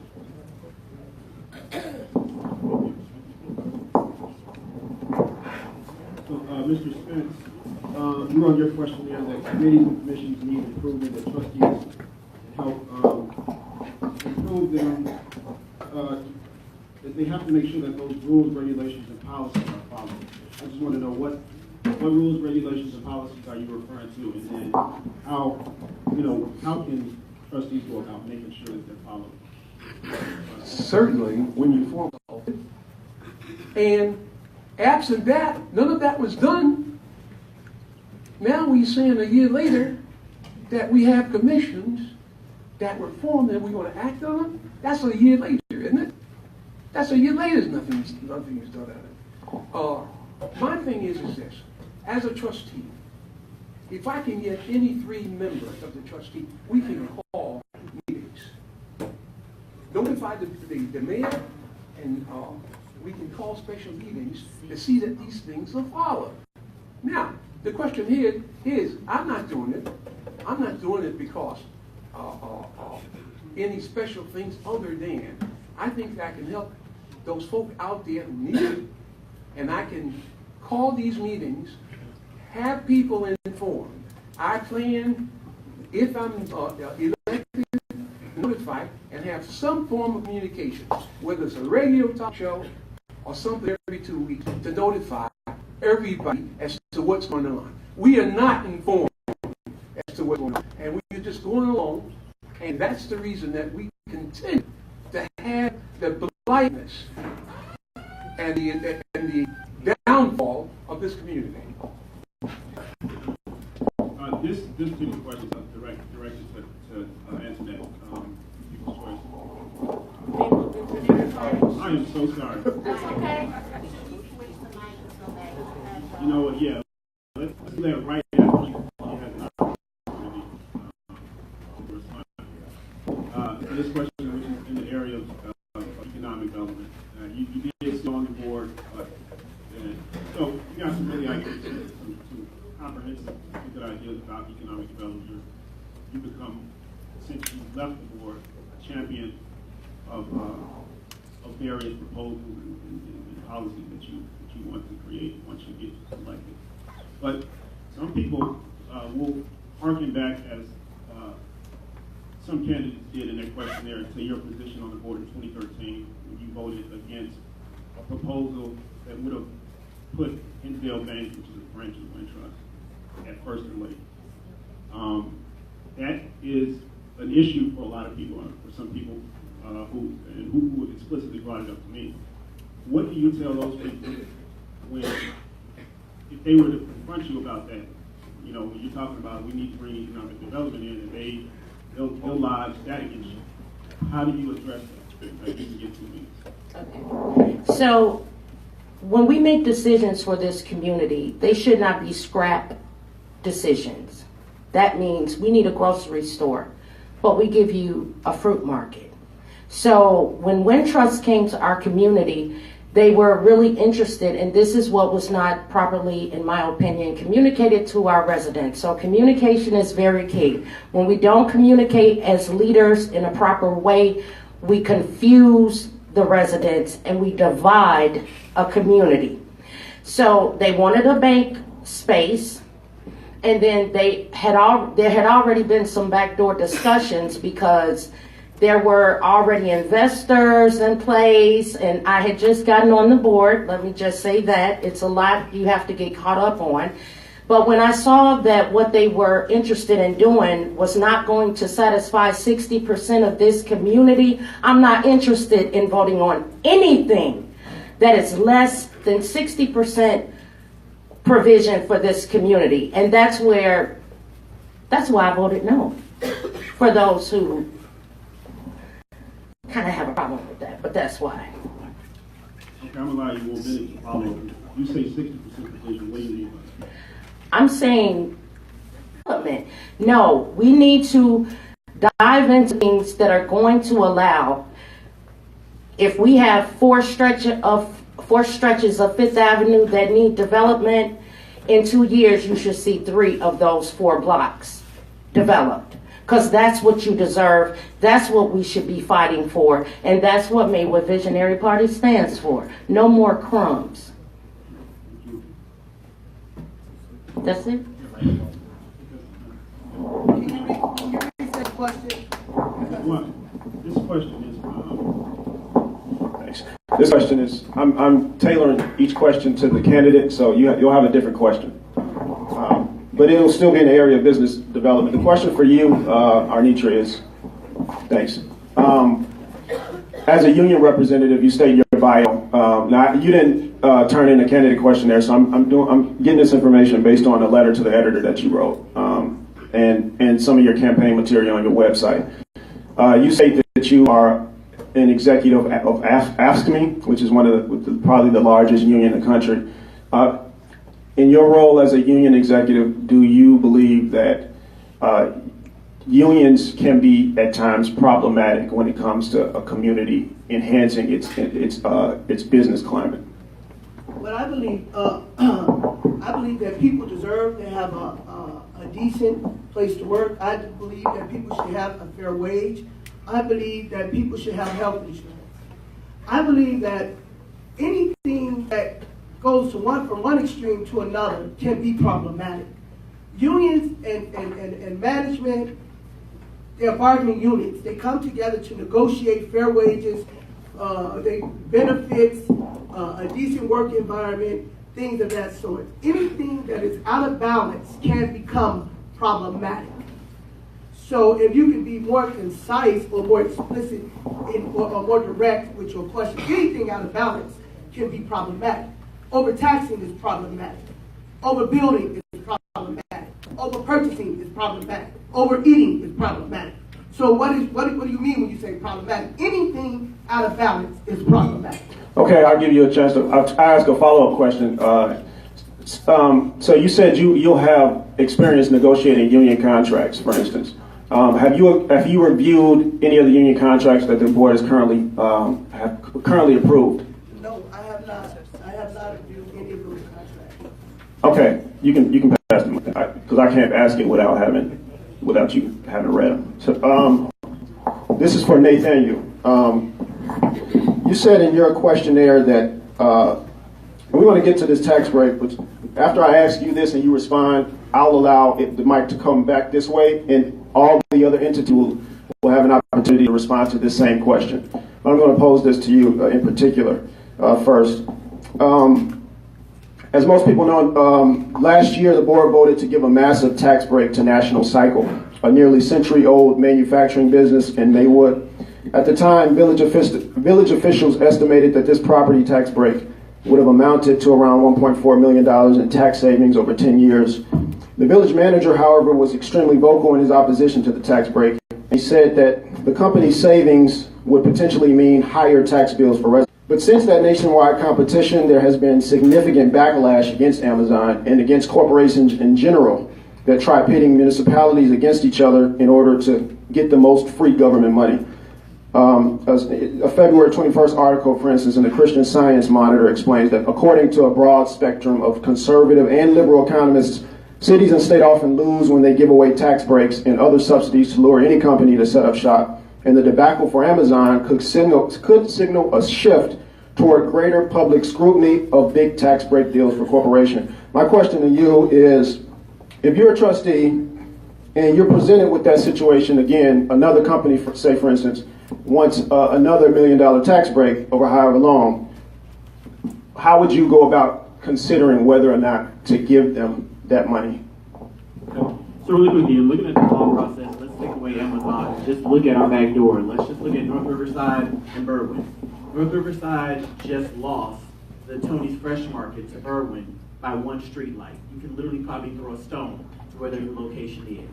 Mr. Spence, you wrote your question there that committees and commissions need improvement, that trustees can help improve them, that they have to make sure that those rules, regulations, and policies are followed. I just want to know what rules, regulations, and policies are you referring to, and then how can trustees go about making sure that they're followed? Certainly, when you form it, and absent that, none of that was done. Now we're saying a year later that we have commissions that were formed and we're going to act on them. That's a year later, isn't it? That's a year later. Nothing is done on it. My thing is this: as a trustee, if I can get any 3 members of the trustee, we can call meetings. Notify the mayor, and we can call special meetings to see that these things are followed. Now, the question here is, I'm not doing it. I'm not doing it because any special things other than I think I can help those folk out there who need it, and I can call these meetings, have people informed. I plan, if I'm elected, notify, and have some form of communication, whether it's a radio talk show or something every 2 weeks, to notify everybody as to what's going on. We are not informed as to what's going on, and we're just going along, and that's the reason that we continue to have the blindness and the downfall of this community. This particular question is directed to Antoinette. I am so sorry. That's okay. You know what? Yeah, let's do that right after you have an opportunity to respond. This question, which is in the area of economic development, you did sit on the board, so you got some really ideas, some comprehensive, good ideas about economic development. You become, since you left the board, a champion of various proposals and policies that you want to create once you get elected. But some people will harken back, as some candidates did in their questionnaire, to your position on the board in 2013 when you voted against a proposal that would have put Hinsdale Bank, which is a branch of the Wintrust, at First and Lake. That is an issue for a lot of people, for some people who explicitly brought it up to me. What do you tell those people when, if they were to confront you about that, when you're talking about we need to bring economic development in, and they'll lodge that against you? How do you address that? You can get 2 minutes. Okay. So when we make decisions for this community, they should not be scrap decisions. That means we need a grocery store, but we give you a fruit market. So when Wintrust came to our community, they were really interested, and this is what was not properly, in my opinion, communicated to our residents. So communication is very key. When we don't communicate as leaders in a proper way, we confuse the residents and we divide a community. So they wanted a bank space, And then there had already been some backdoor discussions because there were already investors in place, and I had just gotten on the board. Let me just say that. It's a lot you have to get caught up on. But when I saw that what they were interested in doing was not going to satisfy 60% of this community, I'm not interested in voting on anything that is less than 60% provision for this community. And that's why I voted no, for those who kind of have a problem with that, but that's why. Okay, I'm allowing you more minutes to follow. You say 60% provision, what do you mean by that? I'm saying development. No, we need to dive into things that are going to allow, if we have four stretches of Fifth Avenue that need development, in 2 years you should see 3 of those 4 blocks developed. Because that's what you deserve, that's what we should be fighting for, and that's what Maywood Visionary Party stands for. No more crumbs. That's it? Can you repeat that question? This question is, Thanks. This question is, I'm tailoring each question to the candidate, so you'll have a different question. But it'll still be in the area of business development. The question for you, Arnitra, is, thanks. As a union representative, you state in your bio. Now, you didn't turn in a candidate questionnaire, so I'm getting this information based on a letter to the editor that you wrote, and some of your campaign material on your website. You state that you are an executive of AFSCME, which is one of probably the largest union in the country. In your role as a union executive, do you believe that unions can be at times problematic when it comes to a community enhancing its business climate? Well, I believe that people deserve to have a decent place to work. I believe that people should have a fair wage. I believe that people should have health insurance. I believe that anything that goes from one extreme to another can be problematic. Unions and management, they're bargaining units. They come together to negotiate fair wages, benefits, a decent work environment, things of that sort. Anything that is out of balance can become problematic. So if you can be more concise or more explicit or more direct with your question, anything out of balance can be problematic. Overtaxing is problematic. Overbuilding is problematic. Overpurchasing is problematic. Overeating is problematic. So what do you mean when you say problematic? Anything out of balance is problematic. Okay, I'll give you a chance to ask a follow-up question. So you said you'll have experience negotiating union contracts, for instance. Have you reviewed any of the union contracts that the board has currently approved? No, I have not. I have not reviewed any of those contracts. Okay, you can pass them because I can't ask it without you having read them. So, this is for Nathaniel. You said in your questionnaire that we want to get to this tax break, but after I ask you this and you respond, I'll allow the mic to come back this way, and all the other entities will have an opportunity to respond to this same question. I'm going to pose this to you in particular first. As most people know, last year the board voted to give a massive tax break to National Cycle, a nearly century-old manufacturing business in Maywood. At the time, village officials estimated that this property tax break would have amounted to around $1.4 million in tax savings over 10 years. The village manager, however, was extremely vocal in his opposition to the tax break. He said that the company's savings would potentially mean higher tax bills for residents. But since that nationwide competition, there has been significant backlash against Amazon and against corporations in general that try pitting municipalities against each other in order to get the most free government money. A February 21st article, for instance, in the Christian Science Monitor explains that according to a broad spectrum of conservative and liberal economists, cities and state often lose when they give away tax breaks and other subsidies to lure any company to set up shop. And the debacle for Amazon could signal a shift toward greater public scrutiny of big tax break deals for corporations. My question to you is, if you're a trustee and you're presented with that situation again, another company, say for instance, wants another $1 million tax break over however long, how would you go about considering whether or not to give them that money? So really quickly, looking at the law process, let's take away Amazon. Just look at our back door. Let's just look at North Riverside and Berwyn. North Riverside just lost the Tony's Fresh Market to Berwyn by one street light. You can literally probably throw a stone to where their new location is.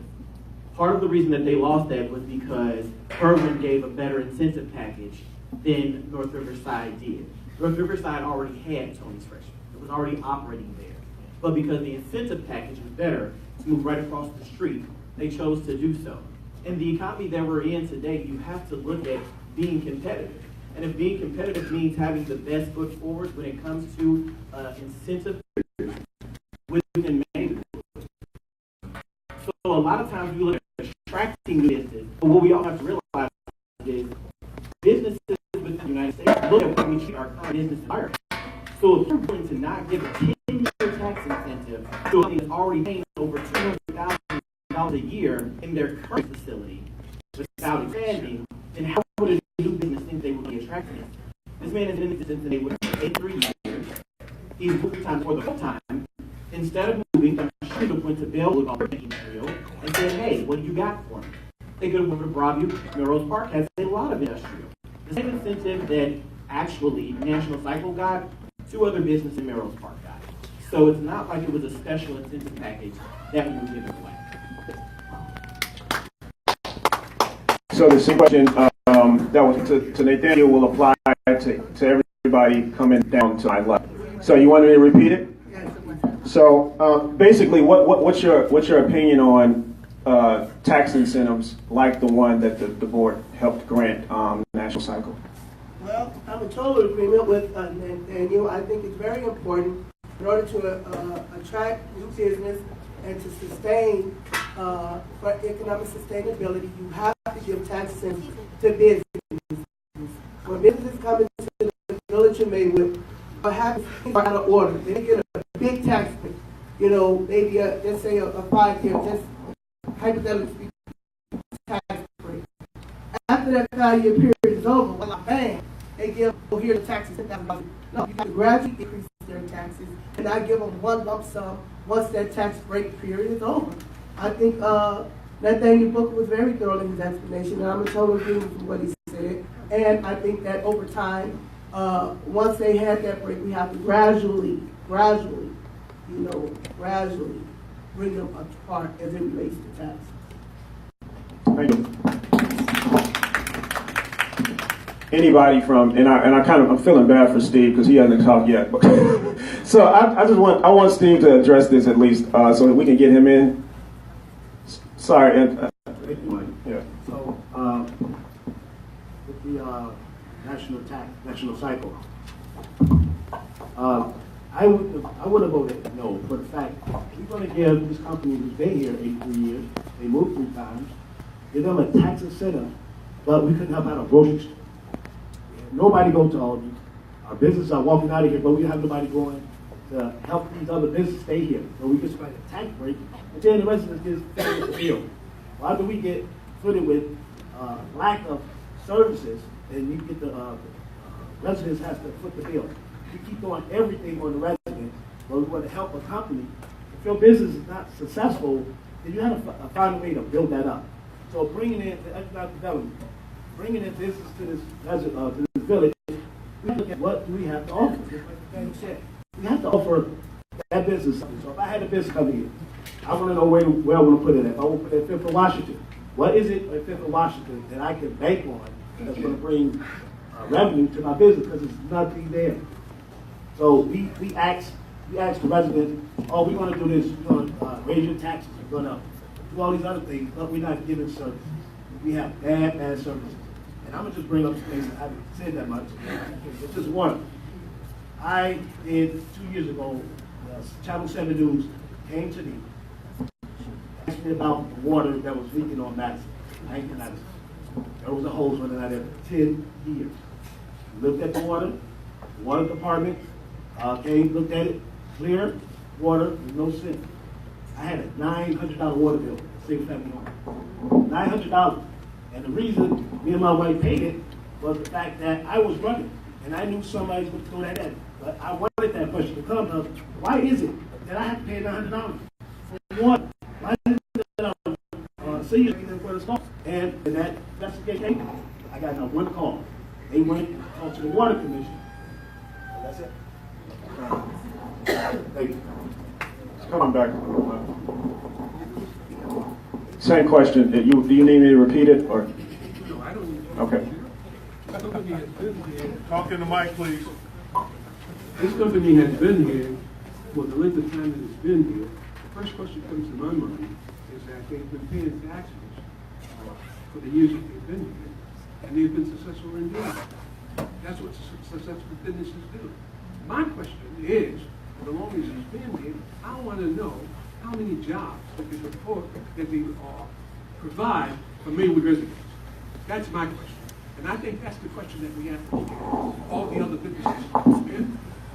Part of the reason that they lost that was because Berwyn gave a better incentive package than North Riverside did. North Riverside already had Tony's Fresh. It was already operating there. But because the incentive package was better to move right across the street, they chose to do so. In the economy that we're in today, you have to look at being competitive. And if being competitive means having the best foot forward when it comes to incentive within Maywood. So a lot of times we look at attracting business, but what we all have to realize is businesses within the United States look at what we treat our current business environment. So if you're willing to not give a 10-year tax incentive to a company that's already paying over $200,000 a year in their current facility without expanding, then how would a new business think they would be attracted? This man has been in existence in Maywood for 83 years. He's moved times for the full time. Instead of moving, they should have went to Bellwood on the material and said, hey, what do you got for me? They could have went to Broadview. Melrose Park has a lot of industrial. The same incentive that actually National Cycle got, two other businesses in Melrose Park got. So it's not like it was a special incentive package that we were giving away. So the same question that was to Nathaniel will apply to everybody coming down to my level. So you want me to repeat it? So basically, what's your opinion on tax incentives like the one that the board helped grant National Cycle? Well, I'm in total agreement with Nathaniel. I think it's very important in order to attract new business and to sustain for economic sustainability. You have to give tax incentives to businesses. When businesses come into the village of Maywood, what happens is out of order. They get a big tax break. You know, maybe let's say a 5-year, just hypothetically speaking, tax break. After that 5-year period is over, well, bang, they give, oh, here the taxes, $10,000. No, you have to gradually increase their taxes and I give them one lump sum once that tax break period is over. I think Nathaniel Booker was very thorough in his explanation, and I'm in total agreement with what he said. And I think that over time, once they had that break, we have to gradually bring them apart as it relates to taxes. Thank you. Anybody from I'm feeling bad for Steve because he hasn't talked yet. So I want Steve to address this at least so that we can get him in. Sorry. Yeah. So with the national cycle, I would have voted no for the fact we're going to give this company who's been here 83 years, they moved 3 times, give them a tax incentive, but we couldn't help out a grocery store. Nobody goes to all these. Our businesses are walking out of here, but we have nobody going to help these other businesses stay here. So we just like a tax break, and then the residents get footed the bill. Why do we get footed with lack of services, and you get the residents have to foot the bill? We keep doing everything on the resident, but we want to help a company. If your business is not successful, then you have to find a way to build that up. So bringing in the economic development, bringing in business to this village, we look at what do we have to offer. Just like the thing said, we have to offer that business something. So if I had a business coming in, I want to know where I want to put it at. I want to put it at 5th of Washington. What is it at 5th of Washington that I can bank on that's going to bring revenue to my business because there's nothing there. So we ask the residents, oh, we're going to do this, we're going to raise your taxes, we're going to do all these other things, but we're not giving services. We have bad services. And I'm going to just bring up some things I haven't said that much. It's just one. I did 2 years ago, Channel 7 News came to me, asked me about the water that was leaking on Madison. There was a hose running out there for 10 years. We looked at the water department came, looked at it, clear water with no sin. I had a $900 water bill, single family home. $900. And the reason me and my wife paid it was the fact that I was running, and I knew somebody was going to throw that at me. But I wanted that question to come up. Why is it that I have to pay $900 for water? Why is it that see you for the start? And in that investigation, I got not one call. They went and talked to the water commission. And that's it. Thank you. It's coming back. Same question. Do you need me to repeat it or? No, I don't need to. Okay. This company has been here. Talk in the mic, please. This company has been here for the length of time that it's been here. The first question that comes to my mind is that they've been paying taxes for the years that they've been here, and they've been successful in doing it. That's what successful businesses do. My question is, for the longest it's been here, I want to know how many jobs that they report that they provide for Maywood residents. That's my question. And I think that's the question that we have to look at. All the other businesses.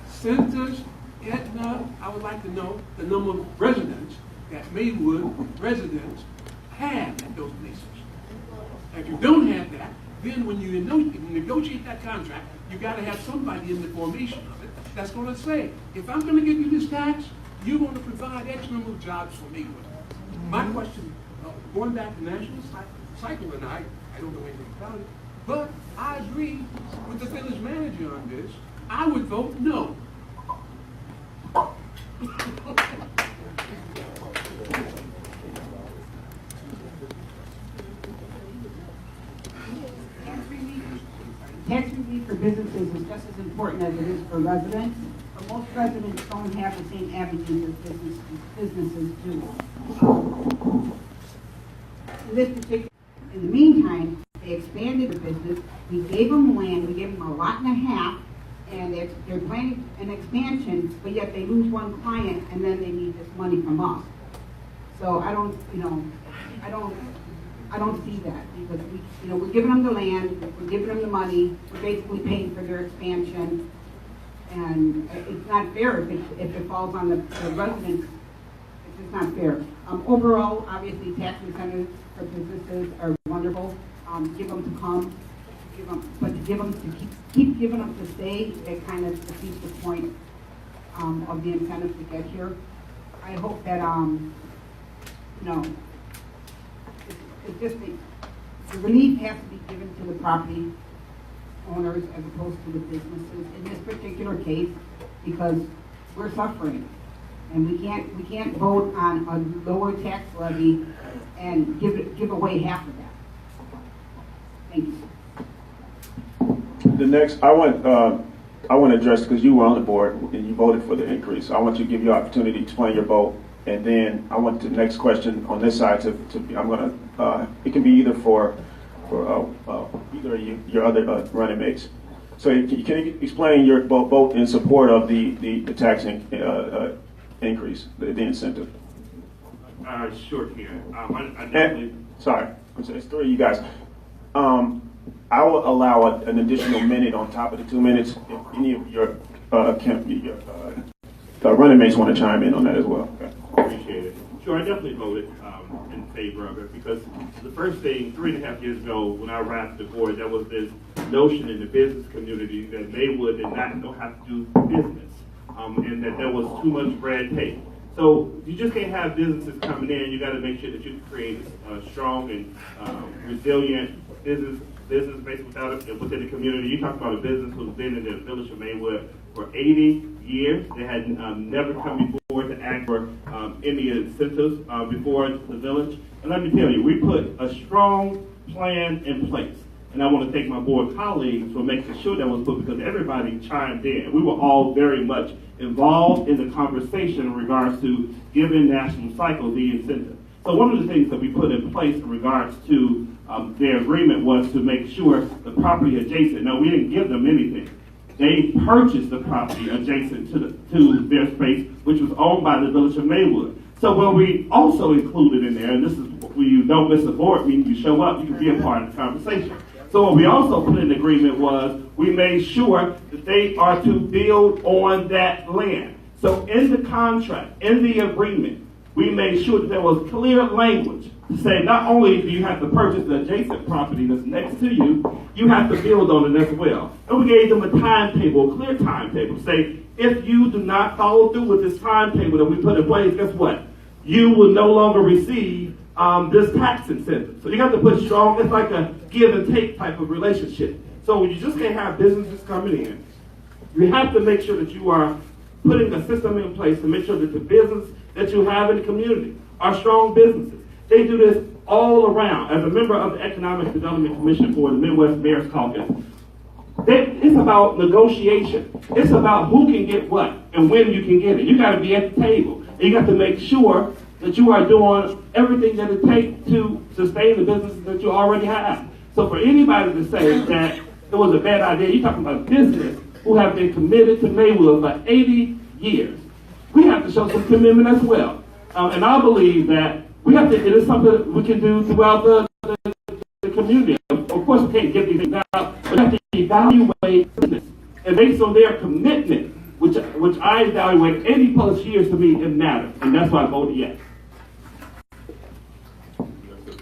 Centers, Aetna, I would like to know the number of residents that Maywood residents have at those places. If you don't have that, then when you negotiate that contract, you got to have somebody in the formation of it that's going to say, if I'm going to give you this tax, you're going to provide X number of jobs for Maywood. My question, going back to national cycle, and I don't know anything about it, but I agree with the village manager on this. I would vote no. Tax relief for businesses is just as important as it is for residents, but most residents don't have the same avenues as businesses do. In the meantime, they expanded the business. We gave them land. We gave them a lot and a half, and they're planning an expansion, but yet they lose one client, and then they need this money from us. So I don't see that, because we're giving them the land, we're giving them the money, we're basically paying for their expansion, and it's not fair if it falls on the residents. It's just not fair. Overall, obviously, tax incentives for businesses are wonderful. Give them to come, but to give them to keep giving them to stay, it kind of defeats the point of the incentive to get here. I hope that it's just the relief has to be given to the property owners as opposed to the businesses in this particular case, because we're suffering, and we can't vote on a lower tax levy and give away half of that. Thank you. The next, I want to address, because you were on the board and you voted for the increase. I want you to give you an opportunity to explain your vote, and then I want the next question on this side to be, I'm going to, it can be either for either your other running mates. So can you explain your vote in support of the tax increase, the incentive? Sure can. I definitely. Sorry, it's three of you guys. I will allow an additional minute on top of the 2 minutes if any of your running mates want to chime in on that as well. Okay. Appreciate it. Sure, I definitely voted in favor of it, because the first thing, 3.5 years ago, when I wrapped the board, there was this notion in the business community that Maywood did not know how to do business, and that there was too much red tape. So you just can't have businesses coming in. You got to make sure that you create a strong and resilient business based within the community. You talk about a business who's been in the village of Maywood for 80 years. They had never come before to ask for any incentives before the village. And let me tell you, we put a strong plan in place. And I want to thank my board colleagues for making sure that was put, because everybody chimed in. We were all very much involved in the conversation in regards to giving National Cycle the incentive. So one of the things that we put in place in regards to their agreement was to make sure the property adjacent. No, we didn't give them anything. They purchased the property adjacent to their space, which was owned by the village of Maywood. So what we also included in there, and this is where you don't miss a board meeting, you show up, you can be a part of the conversation. So what we also put in the agreement was we made sure that they are to build on that land. So in the contract, in the agreement, we made sure that there was clear language to say not only do you have to purchase the adjacent property that's next to you, you have to build on it as well. And we gave them a timetable, a clear timetable, to say if you do not follow through with this timetable that we put in place, guess what? You will no longer receive this tax incentive. So you have to put strong, it's like a give and take type of relationship. So you just can't have businesses coming in. You have to make sure that you are putting a system in place to make sure that the business that you have in the community are strong businesses. They do this all around. As a member of the Economic Development Commission for the Midwest Mayor's Caucus, it's about negotiation. It's about who can get what and when you can get it. You got to be at the table. And you got to make sure that you are doing everything that it takes to sustain the businesses that you already have. So for anybody to say that it was a bad idea, you're talking about a business who have been committed to Maywood for 80 years. We have to show some commitment as well. And I believe that it is something we can do throughout the community. Of course, we can't get these things out, but we have to evaluate business. And based on their commitment, which I evaluate 80 plus years, to me, it matters. And that's why I voted yes.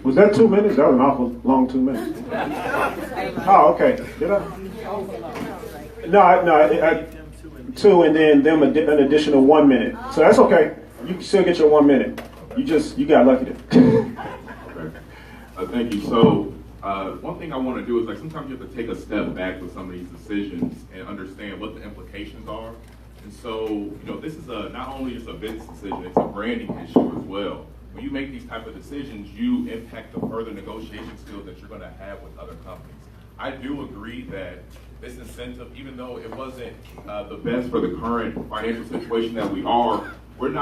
Was that 2 minutes? That was an awful long 2 minutes. Oh, okay. Did I? No, 2 and then them an additional 1 minute. So that's okay. You can still get your 1 minute. You got lucky there. Thank you. So one thing I want to do is, like, sometimes you have to take a step back with some of these decisions and understand what the implications are. And so, this is not only just a business decision, it's a branding issue as well. When you make these type of decisions, you impact the further negotiation skills that you're going to have with other companies. I do agree that this incentive, even though it wasn't the best for the current financial situation that we are, board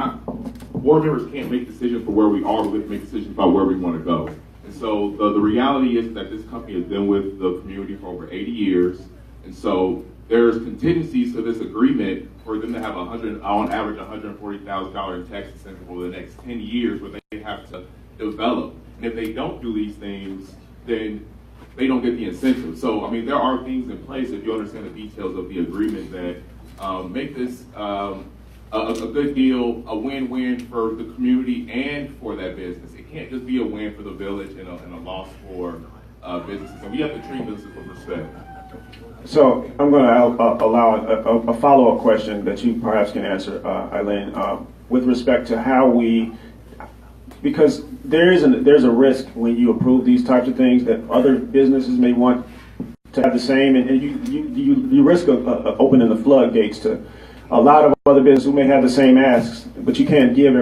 members can't make decisions for where we are, we have to make decisions about where we want to go. And so the reality is that this company has been with the community for over 80 years. And so there's contingencies to this agreement for them to have on average $140,000 in tax incentive over the next 10 years where they have to develop. And if they don't do these things, then they don't get the incentive. So, I mean, there are things in place, if you understand the details of the agreement, that make this a good deal, a win-win for the community and for that business. It can't just be a win for the village and a loss for businesses. And we have to treat businesses with respect. So I'm going to allow a follow-up question that you perhaps can answer, Eileen, with respect to how because there's a risk when you approve these types of things that other businesses may want to have the same, and you risk opening the floodgates to a lot of other businesses who may have the same asks, but you can't give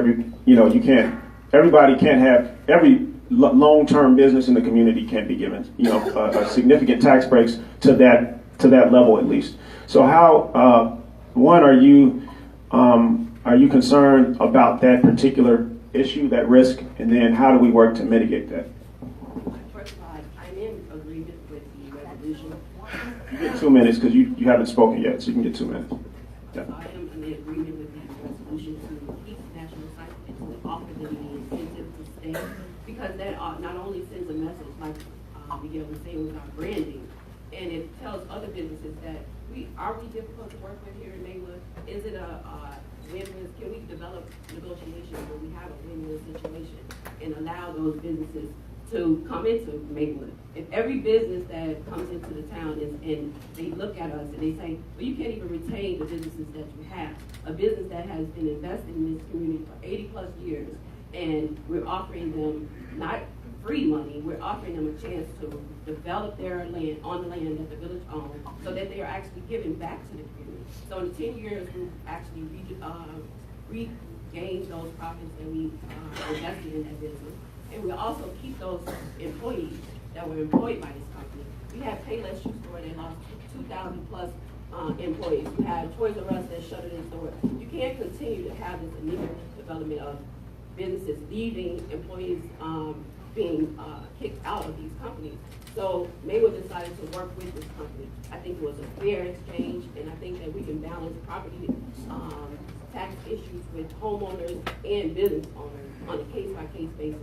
everybody can't have every long-term business in the community can't be given, a significant tax breaks to that level at least. So how, one, are you concerned about that particular issue, that risk, and then how do we work to mitigate that? First of all, I'm in agreement with the resolution. You get 2 minutes because you haven't spoken yet, so you can get 2 minutes. Yeah. I am in agreement with the resolution to keep national sites and to offer them the incentive to stay, because that not only sends a message, like Miguel was saying, with our branding, and it tells other businesses that are we difficult to work with here in Maywood? Is it a win-win? Can we develop negotiations where we have a win-win situation and allow those businesses to come into Maywood? If every business that comes into the town and they look at us and they say, well, you can't even retain the businesses that you have, a business that has been invested in this community for 80 plus years, and we're offering them not free money, we're offering them a chance to develop their land on the land that the village owns, so that they are actually giving back to the community. So in 10 years, we've actually regained those profits that we invested in that business. And we'll also keep those employees that were employed by this company. We have Payless Shoe Store that lost 2,000 plus employees. We have Toys R Us that shuttered its doors. You can't continue to have this anemic development of businesses leaving, employees being kicked out of these companies. So Maywood decided to work with this company. I think it was a fair exchange, and I think that we can balance property tax issues with homeowners and business owners on a case-by-case basis.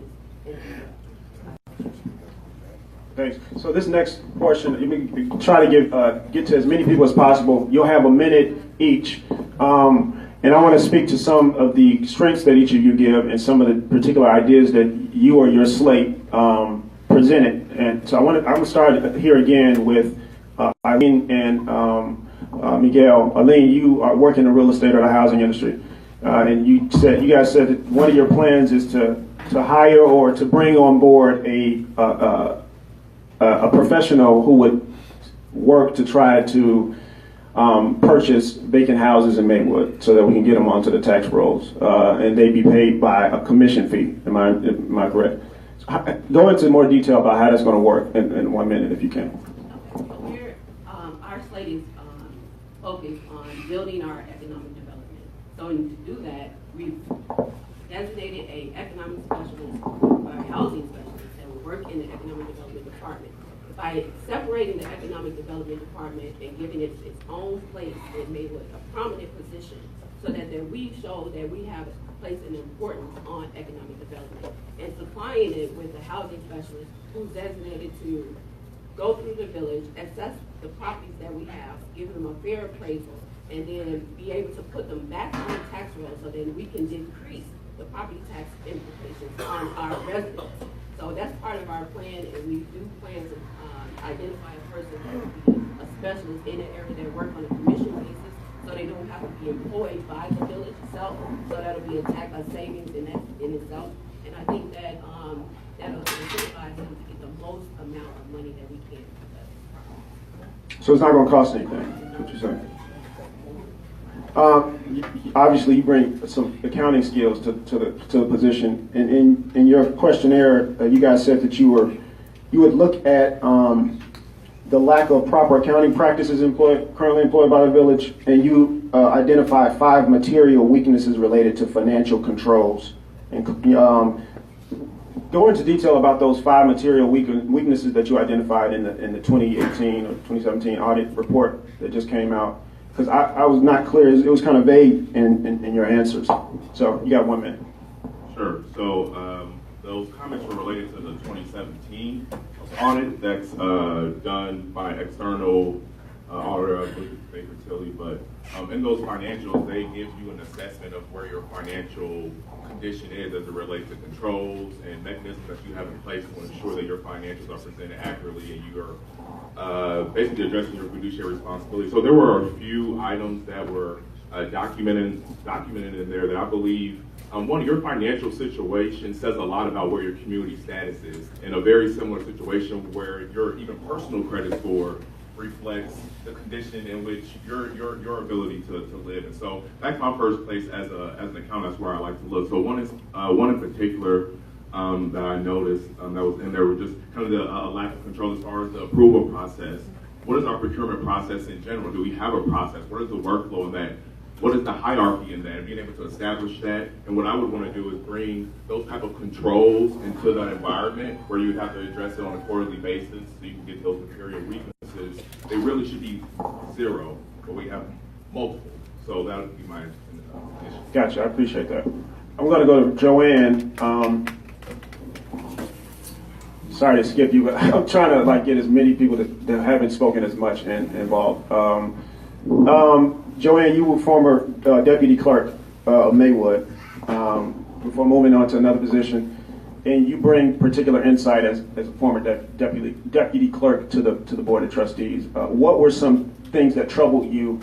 Thanks. So this next portion, you try to get to as many people as possible. You'll have a minute each. And I want to speak to some of the strengths that each of you give and some of the particular ideas that you or your slate presented. And so I'm going to start here again with Eileen and Miguel. Eileen, you are working in the real estate or the housing industry. And you guys said that one of your plans is to hire or to bring on board a professional who would work to try to purchase vacant houses in Maywood so that we can get them onto the tax rolls, and they be paid by a commission fee. Am I correct? Go into more detail about how that's going to work in 1 minute, if you can. Our slate is focused on building our economic development. So to do that, we've designated an economic specialist or a housing specialist that will work in the economic development department. By separating the economic development department and giving it its own place in Maywood, a prominent position, so that we show that we have placed an importance on economic development, and supplying it with a housing specialist who's designated to go through the village, assess the properties that we have, give them a fair appraisal, and then be able to put them back on the tax roll so that we can decrease the property tax implications on our residents. So that's part of our plan, and we do plan to identify a person that will be a specialist in an area that work on a commission basis, so they don't have to be employed by the village itself. So that'll be a savings in itself. And I think that that'll incentivize them to get the most amount of money that we can. So it's not going to cost anything, is what you're saying? Obviously, you bring some accounting skills to the position. And in your questionnaire, you guys said that you would look at the lack of proper accounting practices currently employed by the village, and you identify 5 material weaknesses related to financial controls. And go into detail about those 5 material weaknesses that you identified in the 2018 or 2017 audit report that just came out. Because I was not clear. It was kind of vague in your answers. So you got 1 minute. Sure. So those comments were related to the 2017 audit that's done by external auditor, I believe it's Baker Tilly. But in those financials, they give you an assessment of where your financial condition is as it relates to controls and mechanisms that you have in place to ensure that your financials are presented accurately and you are basically addressing your fiduciary responsibility. So there were a few items that were documented in there that I believe one, your financial situation says a lot about where your community status is. In a very similar situation where your even personal credit score reflects the condition in which your ability to live. And so that's my first place as an accountant. That's where I like to look. So one in particular that I noticed that was in there was just kind of the lack of control as far as the approval process. What is our procurement process in general? Do we have a process? What is the workflow in that? What is the hierarchy in that? And being able to establish that. And what I would want to do is bring those type of controls into that environment where you have to address it on a quarterly basis so you can get those material weaknesses. They really should be 0, but we have multiple. So that would be my issue. Gotcha. I appreciate that. I'm going to go to Joanne. Sorry to skip you, but I'm trying to get as many people that haven't spoken as much involved. Joanne, you were former deputy clerk of Maywood before moving on to another position, and you bring particular insight as a former deputy clerk to the Board of Trustees. What were some things that troubled you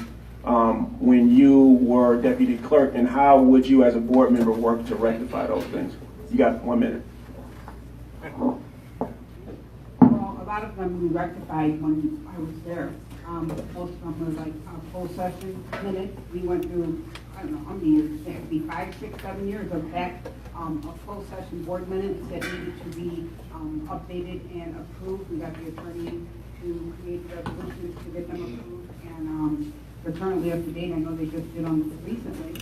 when you were deputy clerk, and how would you as a board member work to rectify those things? You got 1 minute. Well, a lot of them we rectified when I was there. Most of them were full session minutes. We went through, I don't know how many years, it would be 5, 6, 7 years of back of full session board minutes that needed to be updated and approved. We got the attorney to create resolutions to get them approved, and they're currently up to date. I know they just did on recently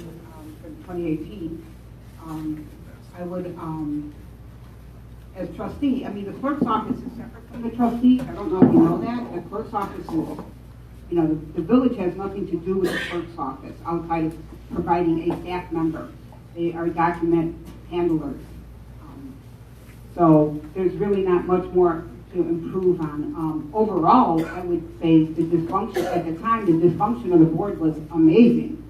for 2018. I would, as trustee, the clerk's office is separate from the trustee. I don't know if you know that. The clerk's office is, the village has nothing to do with the clerk's office outside of providing a staff member. They are document handlers. So there's really not much more to improve on. Overall, I would say the dysfunction, at the time, the dysfunction of the board was amazing.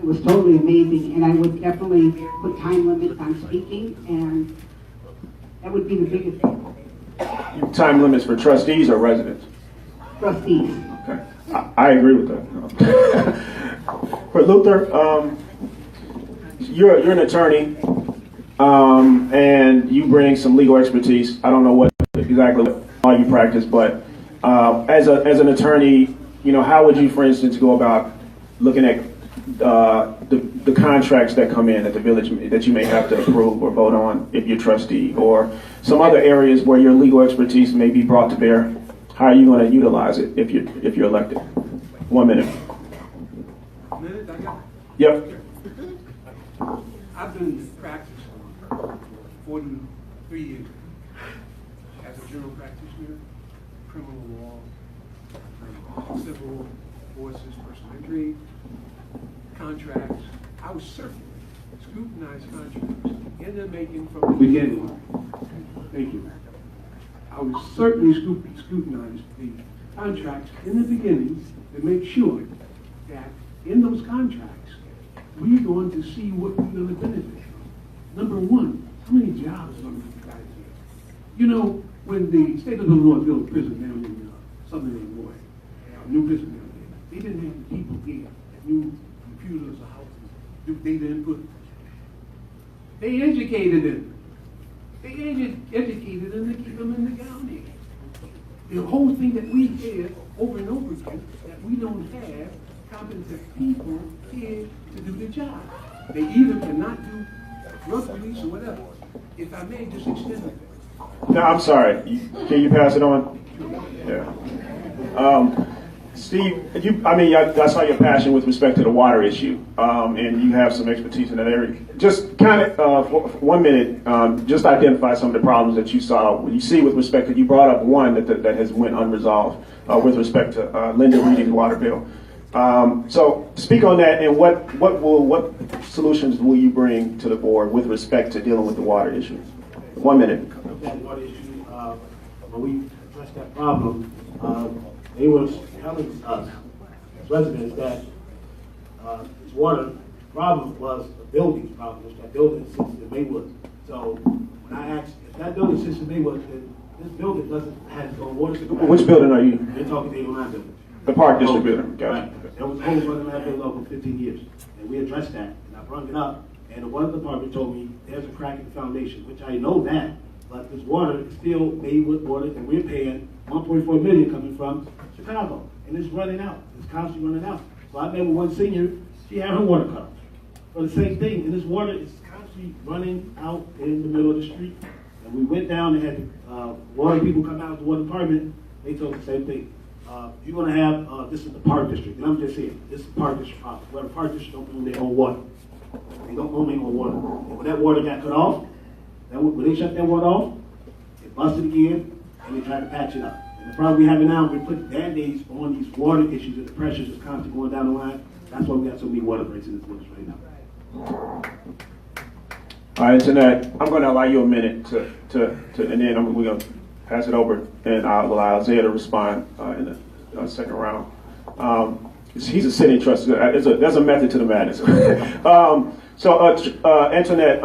It was totally amazing, and I would definitely put time limits on speaking, and that would be the biggest thing. Time limits for trustees or residents? Trustees. Okay, I agree with that. For Luther, you're an attorney, and you bring some legal expertise. I don't know what exactly law you practice, but as an attorney, how would you, for instance, go about looking at the contracts that come in at the village that you may have to approve or vote on if you're trustee, or some other areas where your legal expertise may be brought to bear? How are you going to utilize it if you're elected? 1 minute. Minute, I got it. Yep. I've been practicing for 43 years as a general practitioner, criminal law, civil, forces, personal injury, contracts. I was certainly scrutinized contracts in the making from the beginning. Thank you. I was certainly scrutinized the contracts in the beginning to make sure that in those contracts we're going to see what we're going to benefit from. Number one, how many jobs are going to be guys here? When the state of Illinois built a prison down in Southern Illinois, a new prison down there, they didn't have the people here that knew computers or how to do data input. They educated them. They educated them to keep them in the county. The whole thing that we hear over and over again, that we don't have competent people here to do the job. They either cannot do drug police or whatever. If I may just extend it. No, I'm sorry. Can you pass it on? Yeah. Steve, I saw your passion with respect to the water issue, and you have some expertise in that area. Just kind of, for 1 minute, just identify some of the problems that you see with respect to, you brought up one that has went unresolved with respect to Linda Reed's water bill. So speak on that, and what solutions will you bring to the board with respect to dealing with the water issue? 1 minute. That water issue, when we addressed that problem, they were telling us as residents that this water problem was a building problem, which that building sits in Maywood. So when I asked if that building sits in Maywood, then this building doesn't have its own water supply. Which building are you? You're talking the Romain building. The Park District building. Right. There was a hole running that building over 15 years, and we addressed that, and I brought it up, and the water department told me there's a crack in the foundation, which I know that, but this water is still Maywood water, and we're paying $1.4 million coming from Chicago, and it's running out. It's constantly running out. So I met with one senior. She had her water cut off for the same thing, and this water is constantly running out in the middle of the street. And we went down and had water people come out of the water department. They told us the same thing. You're going to have this is the Park District, and I'm just saying this is the Park District problem. Where the Park District don't own their own water. They don't own their own water. And when that water got cut off, when they shut that water off, it busted again, and they tried to patch it up. And the problem we have now, we put band-aids on these water issues, and the pressure is constantly going down the line. That's why we got so many water breaks in this village right now. All right, Jeanette, I'm going to allow you a minute and then we're going to pass it over, and I'll allow Isaiah to respond in the second round. He's a sitting trustee. There's a method to the madness. Antoinette,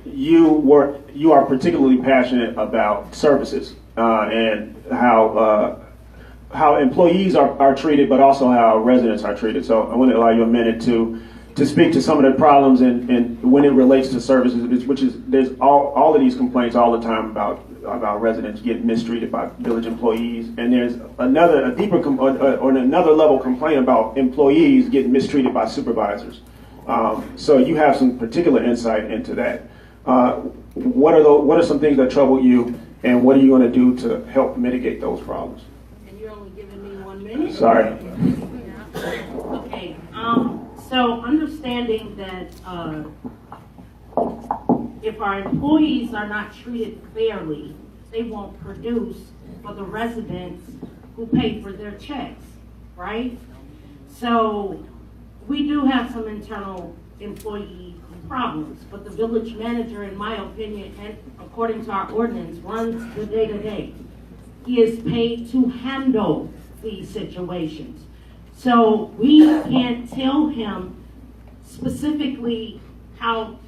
you are particularly passionate about services and how employees are treated, but also how residents are treated. So I want to allow you a minute to speak to some of the problems and when it relates to services, which is there's all of these complaints all the time about residents getting mistreated by village employees, and there's another level complaint about employees getting mistreated by supervisors. So you have some particular insight into that. What are some things that trouble you, and what are you going to do to help mitigate those problems? And you're only giving me 1 minute? Sorry. Okay. So understanding that if our employees are not treated fairly, they won't produce for the residents who pay for their checks, right? So we do have some internal employee problems, but the village manager, in my opinion, and according to our ordinance, runs the day-to-day. He is paid to handle these situations. So we can't tell him specifically how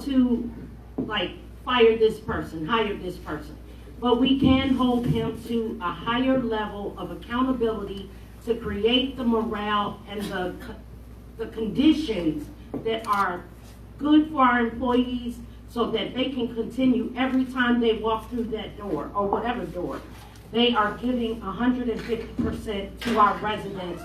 to like fire this person, hire this person. But we can hold him to a higher level of accountability to create the morale and the conditions that are good for our employees so that they can continue every time they walk through that door or whatever door. They are giving 150% to our residents.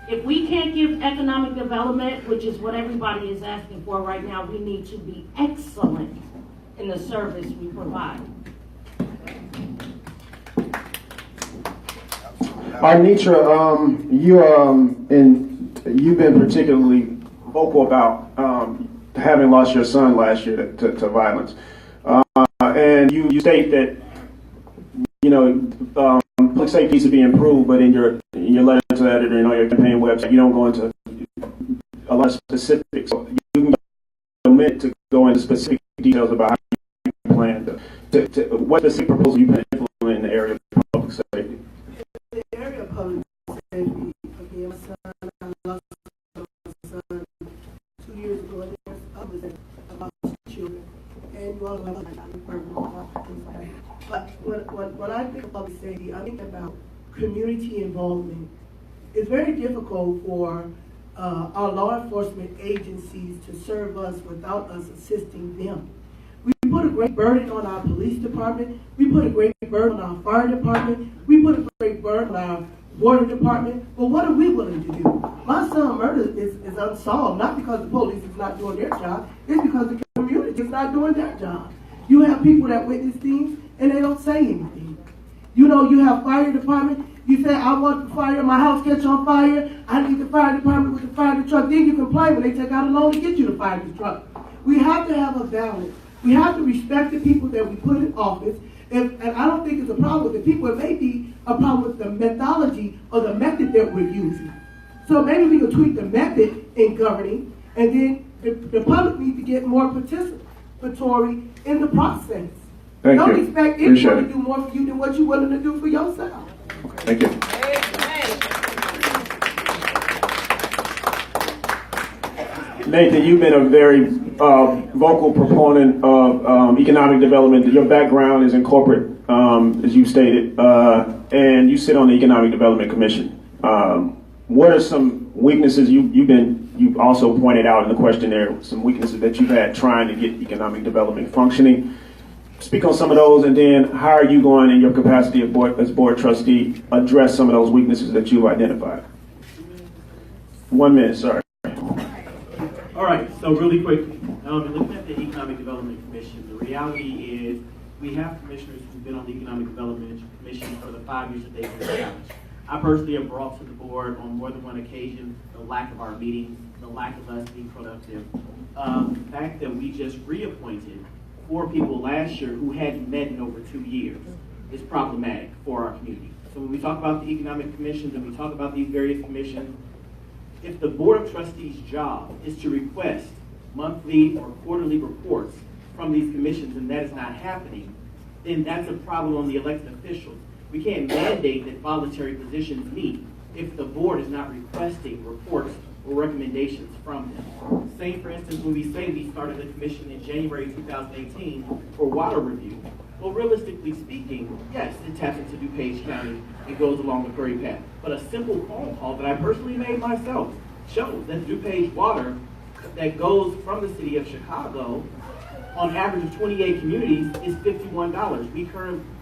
If we can't give economic development, which is what everybody is asking for right now, we need to be excellent in the service we provide. Arnitra, you've been particularly vocal about having lost your son last year to violence, and you state that police safety needs to be improved, but in your letter to the editor and on your campaign website, you don't go into a lot of specifics. So you can commit to go into specific details about how you plan to what specific proposal you plan to implement in the area of public safety. The area of public safety, again, my son, I lost my son 2 years ago, and there's others about children, and you all know about things like that. But when I think of public safety, I think about community involvement. It's very difficult for our law enforcement agencies to serve us without us assisting them. We put a great burden on our police department. We put a great burden on our fire department. We put a great burden on our water department. But what are we willing to do? My son's murder is unsolved, not because the police is not doing their job. It's because the community is not doing their job. You have people that witness things and they don't say anything. You have fire department. You say, I want the fire, my house catch on fire. I need the fire department with the fire truck. Then you complain when they take out a loan to get you the fire truck. We have to have a balance. We have to respect the people that we put in office. And I don't think it's a problem with the people. It may be a problem with the methodology or the method that we're using. So maybe we can tweak the method in governing, and then the public needs to get more participatory in the process. Don't expect anyone to do more for you than what you're willing to do for yourself. Thank you. Nathan, you've been a very vocal proponent of economic development. Your background is in corporate, as you stated, and you sit on the Economic Development Commission. What are some weaknesses you've also pointed out in the questionnaire, some weaknesses that you've had trying to get economic development functioning? Speak on some of those, and then how are you going in your capacity as board trustee address some of those weaknesses that you've identified? 1 minute, sorry. All right, so really quickly, looking at the Economic Development Commission, the reality is we have commissioners who've been on the Economic Development Commission for the 5 years that they've been established. I personally have brought to the board on more than one occasion the lack of our meetings, the lack of us being productive. The fact that we just reappointed 4 people last year who hadn't met in over 2 years is problematic for our community. So when we talk about the economic commissions and we talk about these various commissions, if the Board of Trustees' job is to request monthly or quarterly reports from these commissions and that is not happening, then that's a problem on the elected officials. We can't mandate that voluntary positions meet if the board is not requesting reports or recommendations from them. Say, for instance, when we say we started the commission in January 2018 for water review. Well, realistically speaking, yes, it taps into DuPage County. It goes along the Prairie Path. But a simple phone call that I personally made myself shows that DuPage water that goes from the city of Chicago on average of 28 communities is $51.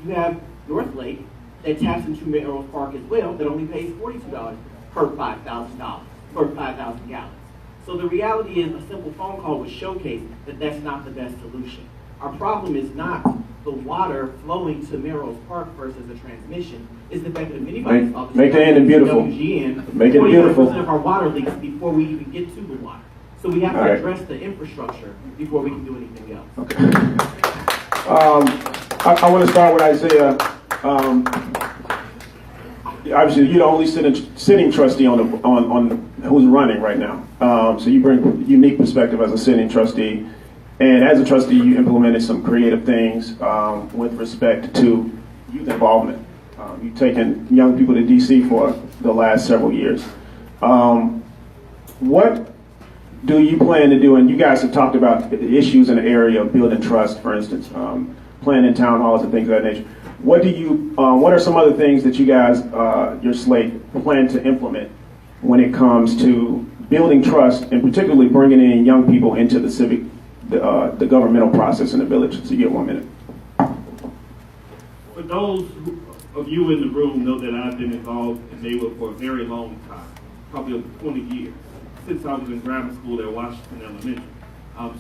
You have North Lake that taps into Melrose Park as well that only pays $42 per 5,000 gallons. So the reality is a simple phone call would showcase that that's not the best solution. Our problem is not the water flowing to Melrose Park versus the transmission. Is the fact that if anybody saw this, make the ending beautiful. Make it beautiful. 45% of our water leaks before we even get to the water. So we have to address the infrastructure before we can do anything else. Okay. I want to start with Isaiah. Obviously, you're the only sitting trustee on who's running right now. So you bring a unique perspective as a sitting trustee. And as a trustee, you implemented some creative things with respect to youth involvement. You've taken young people to D.C. for the last several years. What do you plan to do? And you guys have talked about the issues in the area of building trust, for instance, planning town halls and things of that nature. What do you? What are some other things that you guys, your slate, plan to implement when it comes to building trust, and particularly bringing in young people into the civic, the governmental process in the village? So you get 1 minute. For those of you in the room know that I've been involved in Maywood for a very long time, probably over 20 years, since I was in grammar school at Washington Elementary.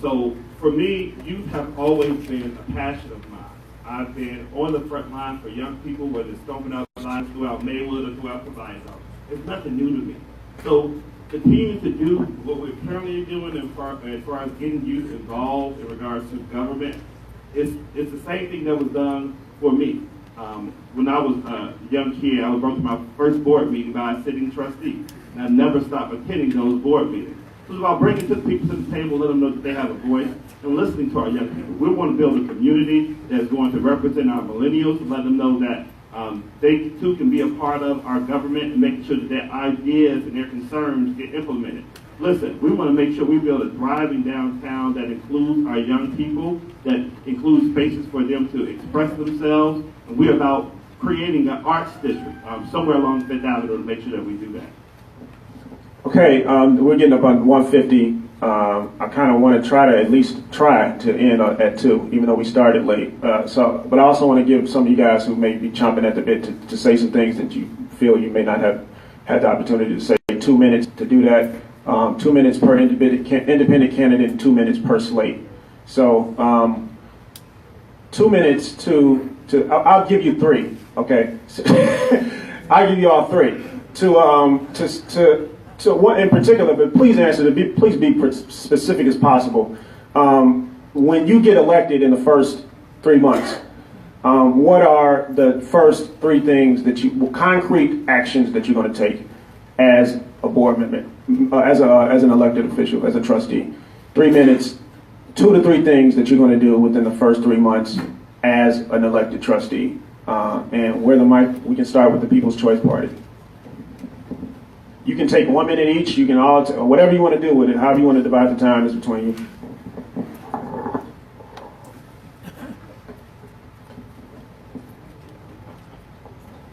So for me, youth have always been a passion of mine. I've been on the front line for young people, whether it's stomping out lines throughout Maywood or throughout the Proviso. It's nothing new to me. So continuing to do what we're currently doing as far as getting youth involved in regards to government, it's the same thing that was done for me. When I was a young kid, I was brought to my first board meeting by a sitting trustee, and I never stopped attending those board meetings. It was about bringing people to the table, let them know that they have a voice, and listening to our young people. We want to build a community that's going to represent our millennials, and let them know that they too can be a part of our government and making sure that their ideas and their concerns get implemented. Listen, we want to make sure we build a thriving downtown that includes our young people, that includes spaces for them to express themselves, and we're about creating an arts district somewhere along Fifth Avenue to make sure that we do that. Okay, we're getting up on 1:50. I kind of want to try to at least try to end at 2, even though we started late. But I also want to give some of you guys who may be chomping at the bit to say some things that you feel you may not have had the opportunity to say. 2 minutes to do that. 2 minutes per independent candidate, and 2 minutes per slate. So 2 minutes to I'll give you 3. Okay, I'll give you all 3 to one in particular, but please please be specific as possible. When you get elected in the first 3 months, what are the first 3 things concrete actions that you're going to take as a board member, as an elected official, as a trustee? 3 minutes, 2 to 3 things that you're going to do within the first 3 months as an elected trustee. And where the mic, we can start with the People's Choice Party. You can take 1 minute each. You can all, whatever you want to do with it, however you want to divide the time is between you.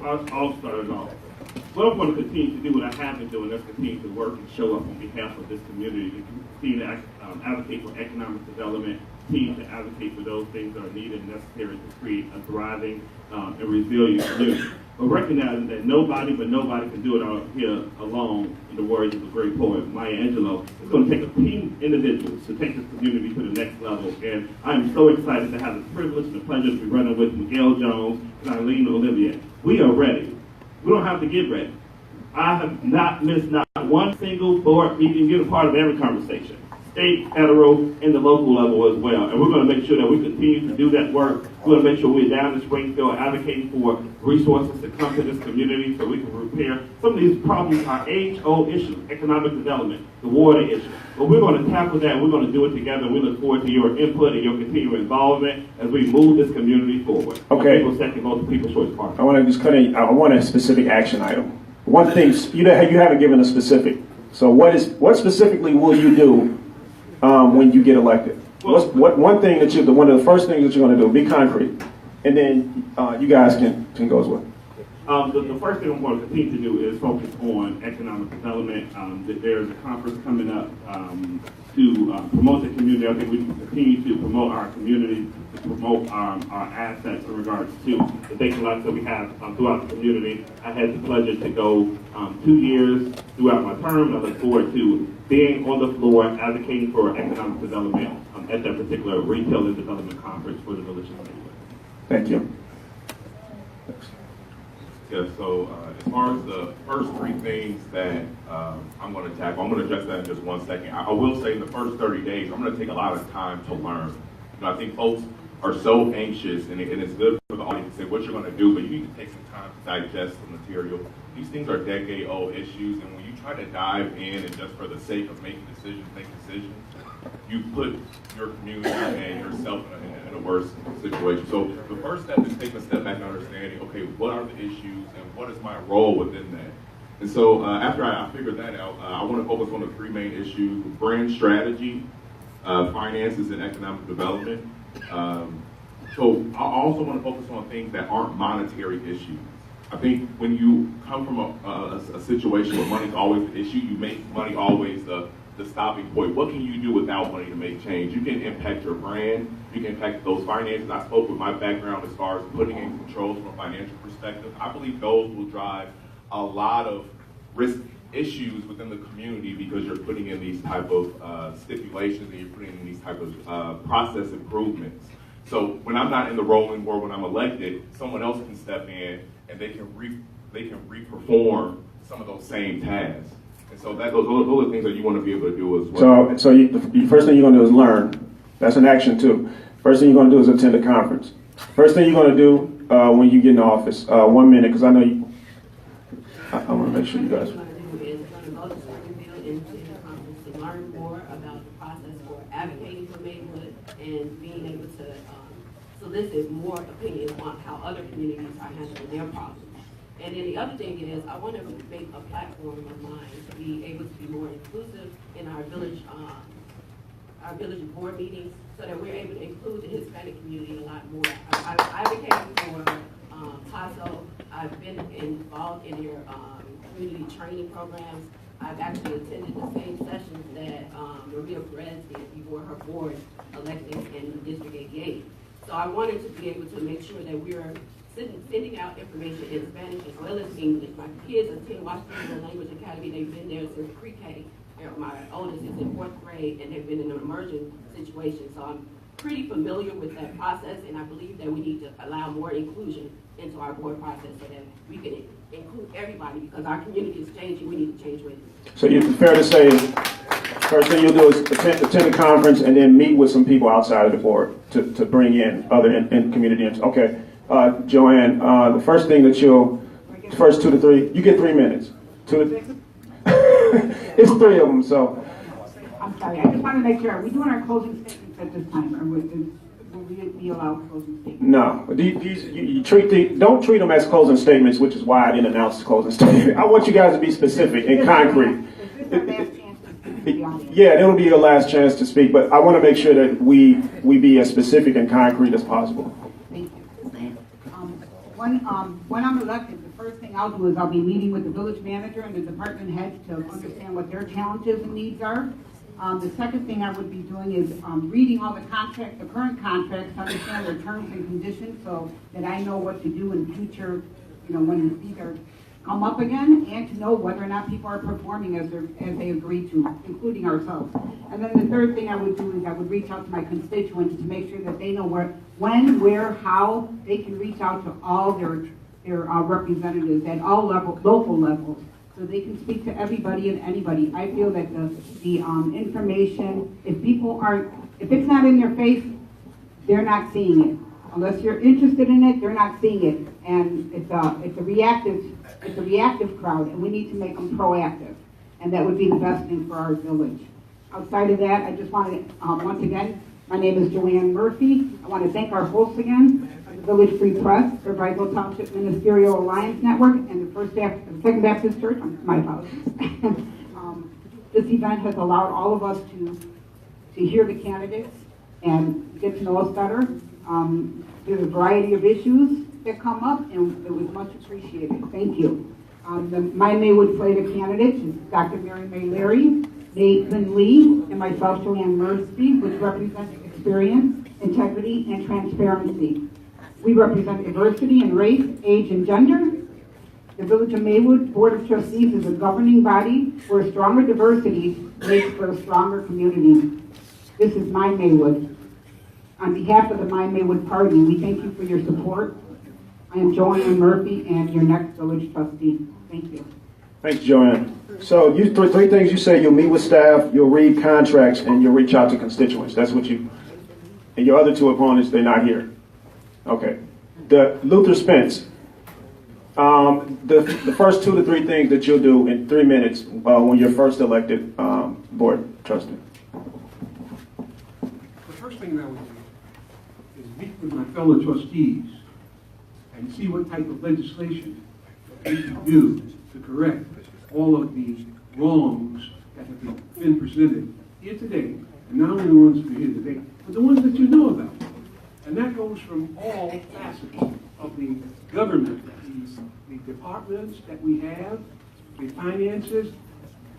I'll start it off. What I'm going to continue to do, what I have been doing, is continue to work and show up on behalf of this community, to continue to advocate for economic development, continue to advocate for those things that are needed and necessary to create a thriving and resilient community. But recognizing that nobody can do it out here alone, in the words of the great poet Maya Angelou. It's going to take a team of individuals to take this community to the next level. And I'm so excited to have the privilege and the pleasure to be running with Miguel Jones and Eileen Olivier. We are ready. We don't have to get ready. I have not missed not one single board meeting. You're a part of every conversation, state, federal, and the local level as well. And we're going to make sure that we continue to do that work. We're going to make sure we're down in Springfield advocating for resources to come to this community so we can repair some of these problems, our age-old issues, economic development, the water issue. But we're going to tackle that, and we're going to do it together. We look forward to your input and your continued involvement as we move this community forward. Okay. People's second vote, the People's Choice Party. I want to just cut in. I want a specific action item. One thing you haven't given a specific. So what specifically will you do when you get elected? What one thing that one of the first things that you're going to do? Be concrete, and then you guys can go as well. The first thing I'm going to continue to do is focus on economic development. There's a conference coming up to promote the community. I think we can continue to promote our community, to promote our assets in regards to the vacant lots that we have throughout the community. I had the pleasure to go 2 years throughout my term, and I look forward to being on the floor advocating for economic development at that particular retail and development conference for the village of Maywood. Thank you. Yeah, so as far as the first 3 things that I'm going to tackle, I'm going to address that in just 1 second. I will say in the first 30 days, I'm going to take a lot of time to learn. I think folks are so anxious, and it's good for the audience to say what you're going to do, but you need to take some time to digest the material. These things are decade-old issues, and when you try to dive in and just for the sake of making decisions, you put your community and yourself in a worse situation. So the first step is taking a step back and understanding, okay, what are the issues and what is my role within that? And so after I figured that out, I want to focus on the three main issues: brand strategy, finances, and economic development. So I also want to focus on things that aren't monetary issues. I think when you come from a situation where money's always an issue, you make money always the stopping point. What can you do without money to make change? You can impact your brand, you can impact those finances. I spoke with my background as far as putting in controls from a financial perspective. I believe those will drive a lot of risk issues within the community because you're putting in these type of stipulations and you're putting in these type of process improvements. So when I'm not in the role anymore, when I'm elected, someone else can step in and they can re-perform some of those same tasks. And so those are things that you want to be able to do as well. So the first thing you're going to do is learn. That's an action too. First thing you're going to do is attend a conference. First thing you're going to do when you get in the office, 1 minute, because I know you. I want to make sure you guys. What I'm going to do is going to go to Springfield and to the conference to learn more about the process for advocating for Maywood and being able to solicit more opinions on how other communities are handling their problems. And then the other thing is, I want to make a platform of mine to be able to be more inclusive in our village board meetings, so that we're able to include the Hispanic community a lot more. I advocate for PASO. I've been involved in your community training programs. I've actually attended the same sessions that Maria Perez did before her board elected in District 88. So I wanted to be able to make sure that we're sending out information in Spanish as well as English. My kids attend Washington Language Academy. They've been there since pre-K. My oldest is in 4th grade, and they've been in an immersion situation. So I'm pretty familiar with that process, and I believe that we need to allow more inclusion into our board process so that we can include everybody, because our community is changing. We need to change with it. So it's fair to say, first thing you'll do is attend a conference and then meet with some people outside of the board to bring in other in community. Okay, Joanne, the first thing that first 2 to 3, you get 3 minutes. It's 3 of them, so. I'm sorry, I just want to make sure, are we doing our closing statements at this time, or will we be allowed closing statements? No, don't treat them as closing statements, which is why I didn't announce the closing statement. I want you guys to be specific and concrete. Is this our last chance to speak? Yeah, it'll be your last chance to speak, but I want to make sure that we be as specific and concrete as possible. Thank you. When I'm elected, the first thing I'll do is I'll be meeting with the village manager and the department heads to understand what their challenges and needs are. The second thing I would be doing is reading all the current contracts, to understand their terms and conditions, so that I know what to do in the future, when these either come up again, and to know whether or not people are performing as they agreed to, including ourselves. And then the third thing I would do is I would reach out to my constituents to make sure that they know when, where, how they can reach out to all their representatives at all local levels, so they can speak to everybody and anybody. I feel that the information, if it's not in their face, they're not seeing it. Unless you're interested in it, they're not seeing it. And it's a reactive crowd, and we need to make them proactive. And that would be the best thing for our village. Outside of that, I just want to, once again, my name is Joanne Murphy. I want to thank our hosts again, the Village Free Press, the Briscoe Township Ministerial Alliance Network, and the Second Baptist Church. My apologies. This event has allowed all of us to hear the candidates and get to know us better. There's a variety of issues that come up, and it was much appreciated. Thank you. My Maywood slate of candidates is Dr. Mary May Larry, Nathan Lee, and myself, Joanne Murphy, which represents experience, integrity, and transparency. We represent diversity in race, age, and gender. The Village of Maywood Board of Trustees is a governing body where stronger diversity makes for a stronger community. This is My Maywood. On behalf of the My Maywood Party, we thank you for your support. I am Joanne Murphy, and your next village trustee. Thank you. Thanks, Joanne. So three things you say: you'll meet with staff, you'll read contracts, and you'll reach out to constituents. That's what you. And your other two opponents, they're not here. Okay. The Luther Spence. The first 2 to 3 things that you'll do in 3 minutes when you're first elected board trustee. The first thing that I would do is meet with my fellow trustees and see what type of legislation we can do to correct all of the wrongs that have been presented here today, and not only the ones that are here today, but the ones that you know about. And that goes from all facets of the government, the departments that we have, the finances,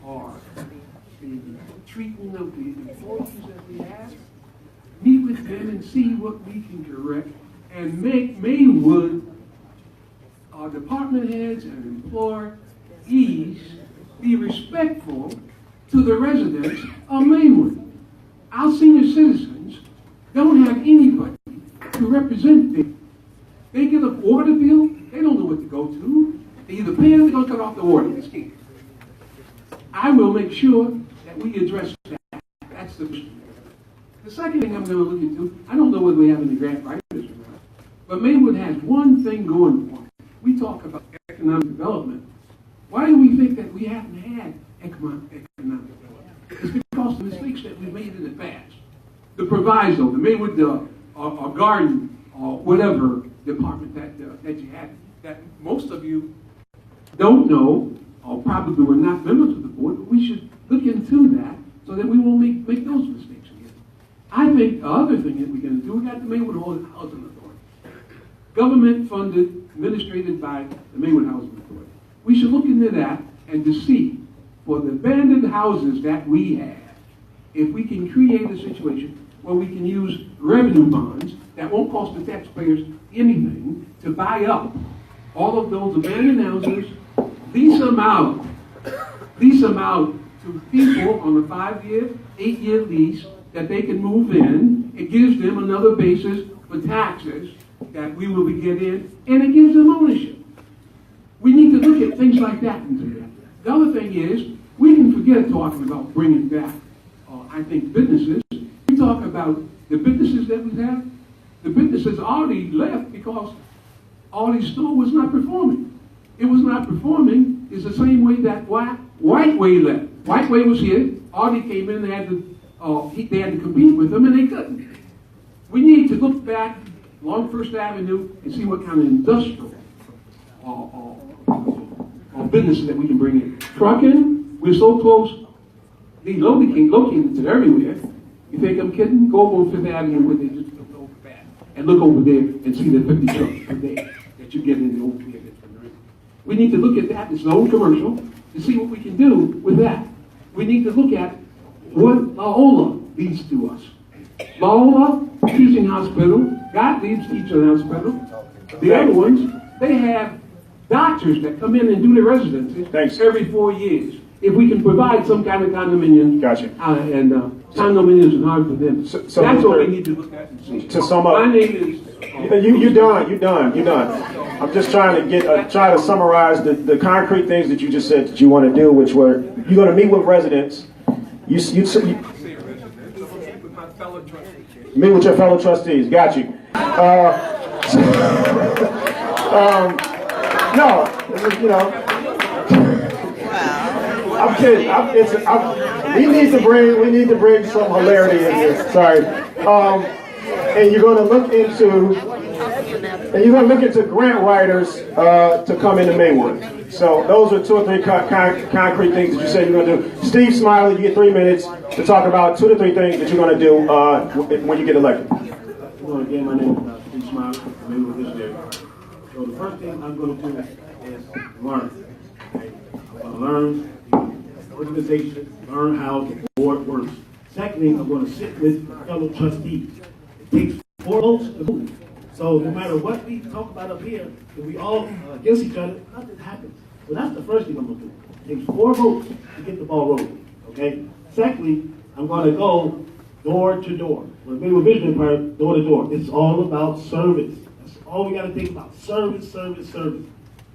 or the treatment of the employees that we have. Meet with them and see what we can correct, and make Maywood, our department heads and employees, be respectful to the residents of Maywood. Our senior citizens don't have anybody to represent them. They get a water bill, they don't know what to go to. They either pay or they're going to cut off the water. I will make sure that we address that. That's the issue. The second thing I'm going to look into, I don't know whether we have any grant writers or not, but Maywood has one thing going for it. We talk about economic development. Why do we think that we haven't had economic development? It's because of the mistakes that we made in the past. The proviso, the Maywood or garden or whatever department that you had, that most of you don't know or probably were not members of the board, but we should look into that so that we won't make those mistakes again. I think the other thing that we're going to do, we got the Maywood Housing Authority. Government funded, administrated by the Maywood Housing Authority. We should look into that and to see for the abandoned houses that we have, if we can create a situation where we can use revenue bonds that won't cost the taxpayers anything to buy up all of those abandoned houses, lease them out to people on a 5-year, 8-year lease that they can move in. It gives them another basis for taxes that we will be getting, and it gives them ownership. We need to look at things like that into that. The other thing is, we can forget talking about bringing back, I think, businesses. We talk about the businesses that we have. The businesses already left because all these stores was not performing. It was not performing is the same way that Whiteway left. Whiteway was here. Aldi came in. They had to compete with them, and they couldn't. We need to look back along First Avenue and see what kind of industrial or businesses that we can bring in. Trucking, we're so close. They located to everywhere. You think I'm kidding? Go over on Fifth Avenue where they just look over back and look over there and see the 50 trucks per day that you get in the old theater. We need to look at that, this old commercial, to see what we can do with that. We need to look at what Loyola leads to us. Loyola Teaching Hospital, Gottlieb's Teaching Hospital, the other ones, they have doctors that come in and do their residencies every 4 years. If we can provide some kind of condominium, and condominiums and hard for them. So that's what we need to look at and see. To sum up, my name is. You're done. I'm just trying to try to summarize the concrete things that you just said that you want to do, which were you're going to meet with residents. Meet with your fellow trustees. Got you. I'm kidding. We need to bring some hilarity in here. Sorry. And you're going to look into grant writers to come into Maywood. So those are 2 or 3 concrete things that you said you're going to do. Steve Smiley, you get 3 minutes to talk about 2 to 3 things that you're going to do when you get elected. Well, again, my name is Steve Smiley, Maywood Visionary. So the first thing I'm going to do is learn. I'm going to learn the organization, learn how the board works. Secondly, I'm going to sit with fellow trustees. It takes 4 votes to move. So no matter what we talk about up here, if we all against each other, nothing happens. So that's the first thing I'm going to do. It takes 4 votes to get the ball rolling. Okay? Secondly, I'm going to go door to door. When we were visionary part, door to door, it's all about service. That's all we got to think about. Service, service, service.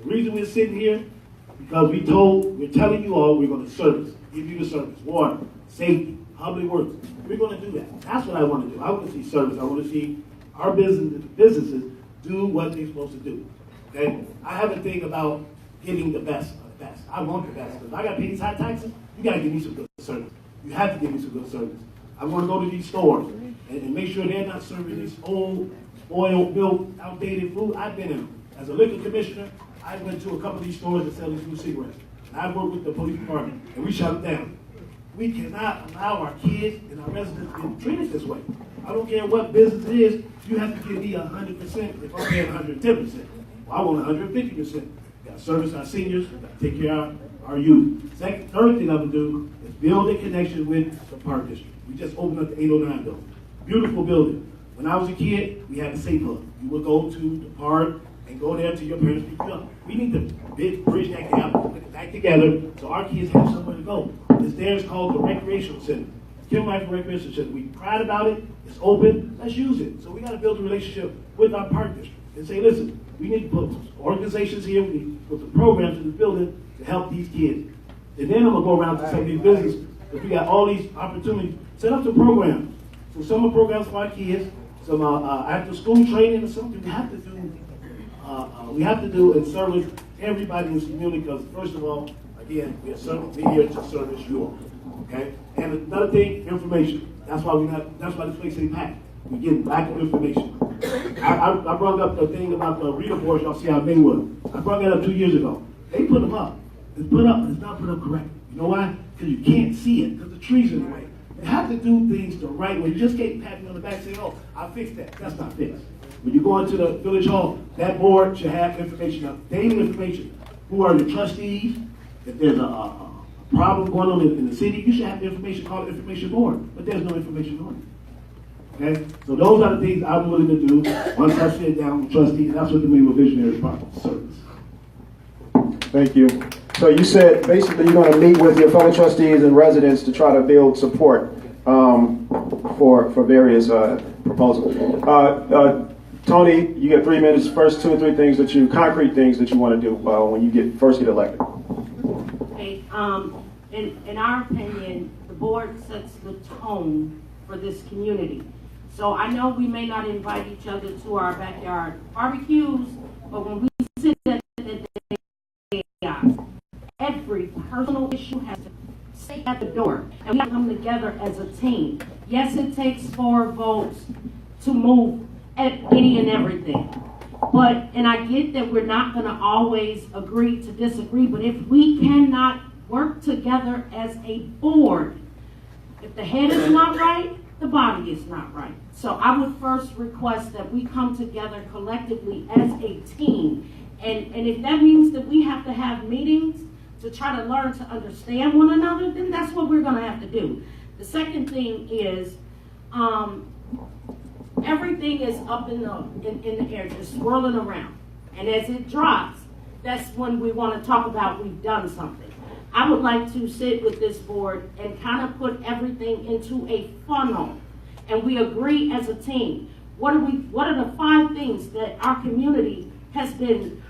The reason we're sitting here, because we're telling you all we're going to service, give you the service, water, safety, public works. We're going to do that. That's what I want to do. I want to see service. I want to see our businesses do what they're supposed to do. Okay? I have a thing about getting the best of the best. I want the best. If I got to pay these high taxes, you got to give me some good service. You have to give me some good service. I want to go to these stores and make sure they're not serving this old, spoiled, milk, outdated food. I've been in them. As a liquor commissioner, I went to a couple of these stores that sell these new cigarettes. and I work with the police department, and we shut it down. We cannot allow our kids and our residents to be treated this way. I don't care what business it is, you have to give me 100% if I'm paying 110%. Well, I want 150%. We got to service our seniors, we got to take care of our youth. Third thing I'm going to do is build a connection with the park district. We just opened up the 809 building. Beautiful building. When I was a kid, we had a safe hub. You would go to the park and go there till your parents pick you up. We need to bridge that gap, put it back together so our kids have somewhere to go. It's there, it's called the recreational center. Kim Life Recreation Center. We cried about it. It's open. Let's use it. So we got to build a relationship with our park district and say, listen, we need to put organizations here. We need to put some programs in the building to help these kids. And then I'm going to go around to some of these businesses. If we got all these opportunities, set up some programs. So summer programs for our kids, some after school training or something we have to do and service everybody in this community because first of all, again, we're here to service you all. Okay? And another thing, information. That's why this place ain't packed. We get lack of information. I brought up the thing about the reader boards y'all see out Maywood. I brought that up 2 years ago. They put them up. It's put up, but it's not put up correctly. You know why? Because you can't see it, because the trees in the way. You have to do things the right way. You just can't pat me on the back and say, oh, I fixed that. That's not fixed. When you go into the village hall, that board should have information up, daily information. Who are the trustees? If there's a problem going on in the city, you should have the information called the information board, but there's no information on it. Okay? So those are the things I'm willing to do once I sit down with trustees. That's what the Maywood Visionary Project service. Thank you. So you said basically you're going to meet with your fellow trustees and residents to try to build support for various proposals. Tony, you get 3 minutes. First 2 or 3 things concrete things that you want to do when you first get elected. Okay. In our opinion, the board sets the tone for this community. So I know we may not invite each other to our backyard barbecues, but when we sit at the every personal issue has to stay at the door, and we have to come together as a team. Yes, it takes 4 votes to move at any and everything. And I get that we're not going to always agree to disagree, but if we cannot work together as a board, if the head is not right, the body is not right. So I would first request that we come together collectively as a team. And if that means that we have to have meetings to try to learn to understand one another, then that's what we're going to have to do. The second thing is, everything is up in the air, just swirling around. And as it drops, that's when we want to talk about we've done something. I would like to sit with this board and kind of put everything into a funnel. And we agree as a team. What are the 5 things that our community has been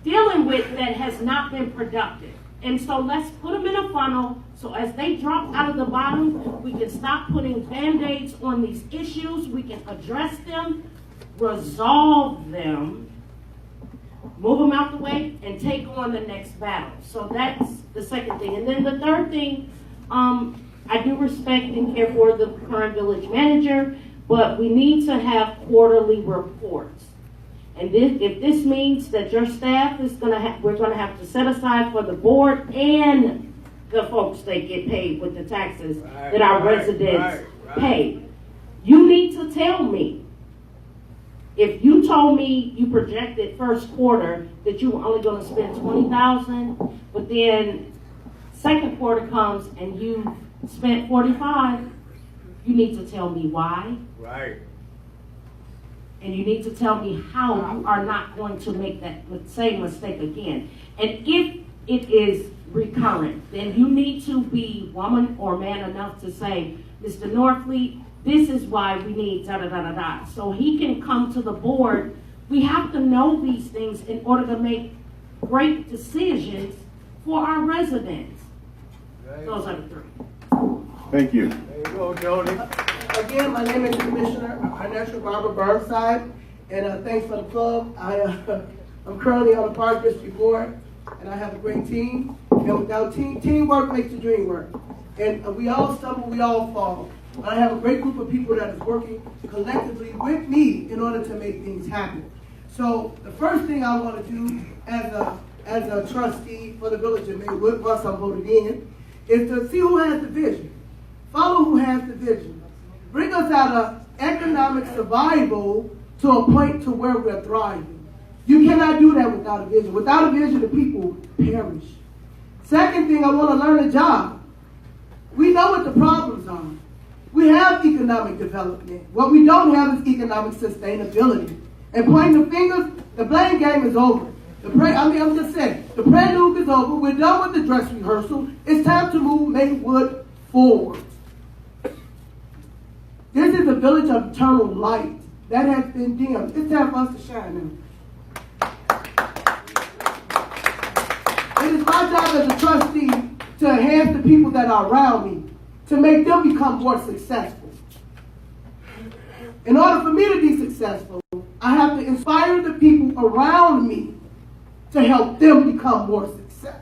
dealing with that has not been productive? And so let's put them in a funnel so as they drop out of the bottom, we can stop putting Band-Aids on these issues. We can address them, resolve them, move them out the way, and take on the next battle. So that's the second thing. And then the third thing, I do respect and care for the current village manager, but we need to have quarterly reports. And if this means that your staff is we're gonna have to set aside for the board and the folks that get paid with the taxes that our residents pay. You need to tell me. If you told me you projected first quarter that you were only gonna spend $20,000, but then second quarter comes and you spent $45,000, you need to tell me why. Right. And you need to tell me how you are not going to make that same mistake again. And if it is recurrent, then you need to be woman or man enough to say, Mr. Norfleet, this is why we need da-da-da-da-da. So he can come to the board. We have to know these things in order to make great decisions for our residents. Right. Those are the 3. Thank you. There you go, Jody. Again, my name is Commissioner Financial Barbara Burnside, and thanks for the plug. I'm currently on the Park District Board, and I have a great team. And without teamwork makes the dream work. And we all stumble, we all fall. But I have a great group of people that is working collectively with me in order to make things happen. So the first thing I want to do as a as a trustee for the village of Maywood, once I'm voted in, is to see who has the vision. Follow who has the vision. Bring us out of economic survival to a point to where we're thriving. You cannot do that without a vision. Without a vision, the people perish. Second thing, I want to learn a job. We know what the problems are. We have economic development. What we don't have is economic sustainability. And pointing the fingers, the blame game is over. I'm just saying, the prelude is over. We're done with the dress rehearsal. It's time to move Maywood forward. This is a village of eternal light that has been dimmed. It's time for us to shine now. It is my job as a trustee to enhance the people that are around me, to make them become more successful. In order for me to be successful, I have to inspire the people around me to help them become more successful.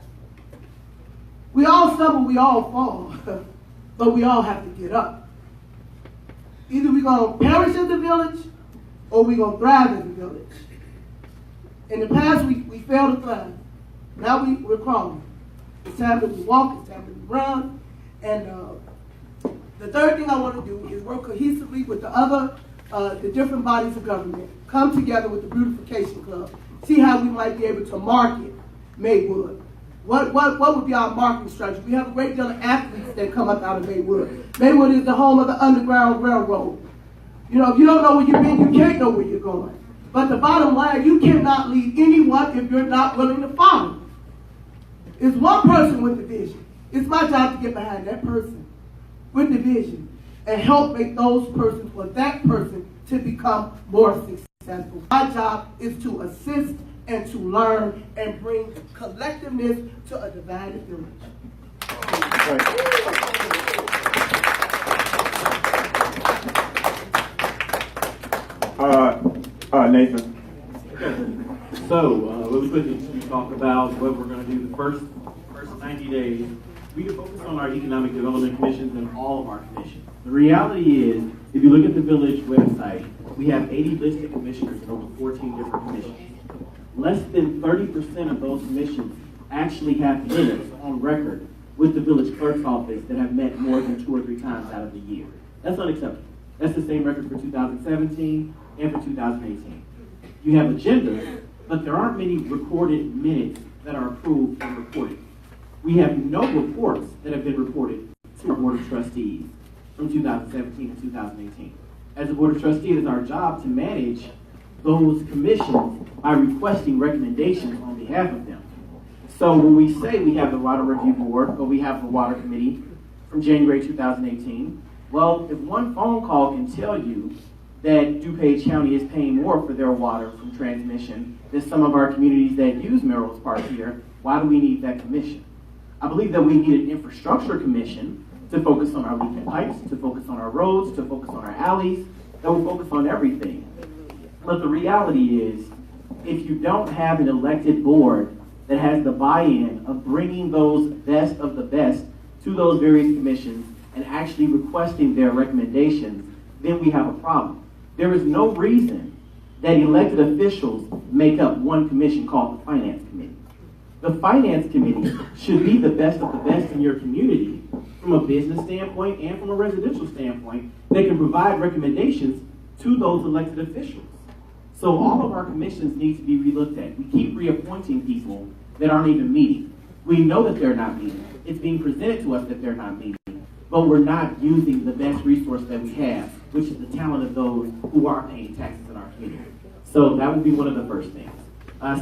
We all stumble, we all fall, but we all have to get up. Either we're going to perish as a village, or we're going to thrive as a village. In the past, we failed to thrive. Now we're crawling. It's time that we walk, it's time that we run. And the third thing I want to do is work cohesively with the different bodies of government. Come together with the Beautification Club. See how we might be able to market Maywood. What would be our marketing strategy? We have a great deal of athletes that come up out of Maywood. Maywood is the home of the Underground Railroad. You know, if you don't know where you've been, you can't know where you're going. But the bottom line, you cannot lead anyone if you're not willing to follow. It's one person with the vision. It's my job to get behind that person with the vision and help make those persons or that person to become more successful. My job is to assist and to learn and bring collectiveness to a divided village. Nathan. So, really quickly, to talk about what we're going to do the first 90 days. We can focus on our economic development commissions and all of our commissions. The reality is, if you look at the village website, we have 80 listed commissioners in over 14 different commissions. Less than 30% of those commissions actually have minutes on record with the village clerk's office that have met more than 2 or 3 times out of the year. That's unacceptable. That's the same record for 2017 and for 2018. You have agendas, but there aren't many recorded minutes that are approved and reported. We have no reports that have been reported to our Board of Trustees from 2017 to 2018. As a Board of Trustees, it is our job to manage those commissions by requesting recommendations on behalf of them. So when we say we have the Water Review Board or we have the Water Committee from January 2018, well, if one phone call can tell you that DuPage County is paying more for their water from transmission than some of our communities that use Melrose Park here, why do we need that commission? I believe that we need an infrastructure commission to focus on our leaking pipes, to focus on our roads, to focus on our alleys, that will focus on everything. But the reality is, if you don't have an elected board that has the buy-in of bringing those best of the best to those various commissions and actually requesting their recommendations, then we have a problem. There is no reason that elected officials make up one commission called the Finance Committee. The Finance Committee should be the best of the best in your community from a business standpoint and from a residential standpoint that can provide recommendations to those elected officials. So all of our commissions need to be relooked at. We keep reappointing people that aren't even meeting. We know that they're not meeting. It's being presented to us that they're not meeting. But we're not using the best resource that we have, which is the talent of those who are paying taxes in our community. So that would be one of the first things.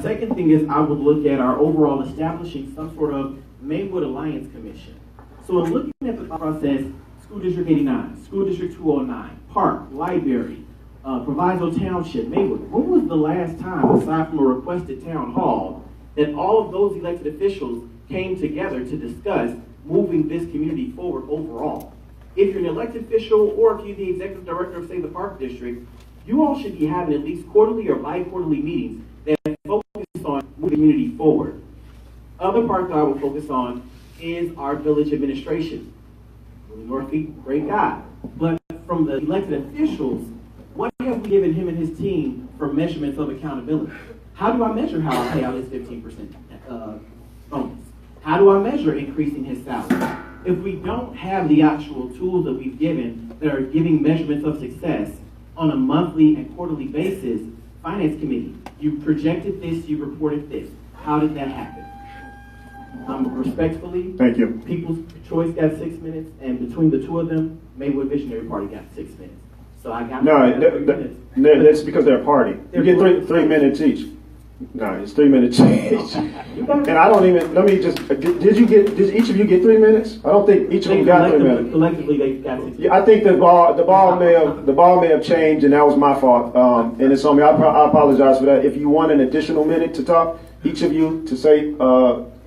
Second thing is I would look at our overall establishing some sort of Maywood Alliance Commission. So in looking at the process, School District 89, School District 209, Park, Library, Proviso Township, Maywood. When was the last time, aside from a requested town hall, that all of those elected officials came together to discuss moving this community forward overall? If you're an elected official or if you're the executive director of, say, the Park District, you all should be having at least quarterly or bi-quarterly meetings that focus on moving the community forward. Other part that I will focus on is our village administration. Willie Murphy, great guy. But from the elected officials, what have we given him and his team for measurements of accountability? How do I measure how I pay out his 15% do I measure increasing his salary? If we don't have the actual tools that we've given that are giving measurements of success on a monthly and quarterly basis, Finance Committee, you projected this, you reported this. How did that happen? Respectfully, Thank you. People's Choice got 6 minutes, and between the two of them, Maywood Visionary Party got 6 minutes. So I got That's because they're a party. You get three minutes each. No, it's 3 minutes each. And I don't even, let me just, did each of you get 3 minutes? I don't think each of them got 3 minutes. Collectively, they got 6 minutes. Yeah, I think the ball may have changed, and that was my fault. And it's on me. I apologize for that. If you want an additional minute to talk, each of you to say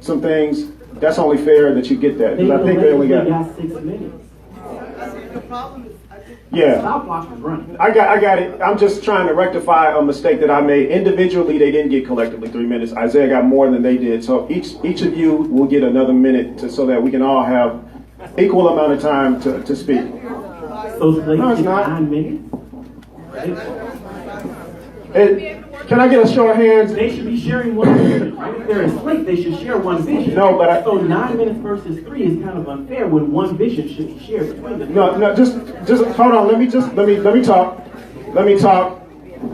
some things, that's only fair that you get that. Because I think they only got 6 minutes. The problem is, yeah. Stopwatch was running. I got it. I'm just trying to rectify a mistake that I made. Individually, they didn't get collectively 3 minutes. Isaiah got more than they did. So each of you will get another minute so that we can all have equal amount of time to speak. So no, it's not. 9 minutes? Can I get a show of hands? They should be sharing one vision, right? If they're in slate, they should share one vision. No, but so 9 minutes versus 3 is kind of unfair when one vision should be shared between them. No, just hold on. Let me talk. Let me talk.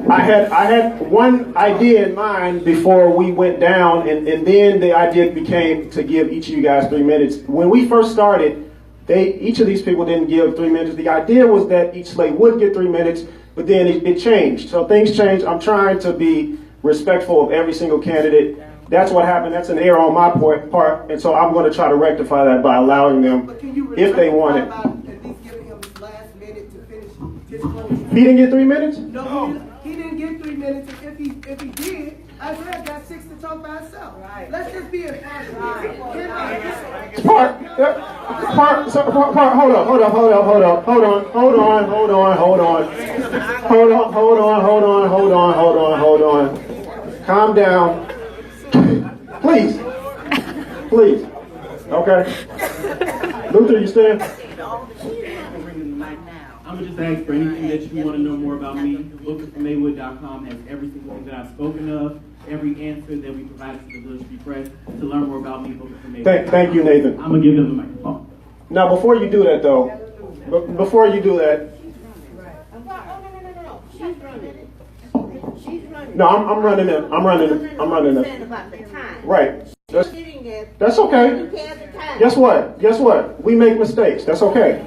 I had one idea in mind before we went down, and then the idea became to give each of you guys 3 minutes. When we first started, each of these people didn't give 3 minutes. The idea was that each slate would get 3 minutes. But then it changed. So things changed. I'm trying to be respectful of every single candidate. That's what happened. That's an error on my part. And so I'm going to try to rectify that by allowing them, if they want it. at least giving him his last minute to finish his closing? He didn't get 3 minutes? No, he didn't get 3 minutes. If he did, Isaiah got 6 to talk by himself. Right. Let's just be impartial. Right. Hold on. Calm down. Please. Okay. Luther, you stand? I'm going to just ask for anything that you want to know more about me. Look at Maywood.com has every single thing that I've spoken of, every answer that we provided to the Village Free Press. To learn more about me, look at Maywood. Thank you, Nathan. I'm going to give them the microphone. Now, before you do that, though, No, I'm running it. Right. That's okay. Guess what? We make mistakes. That's okay.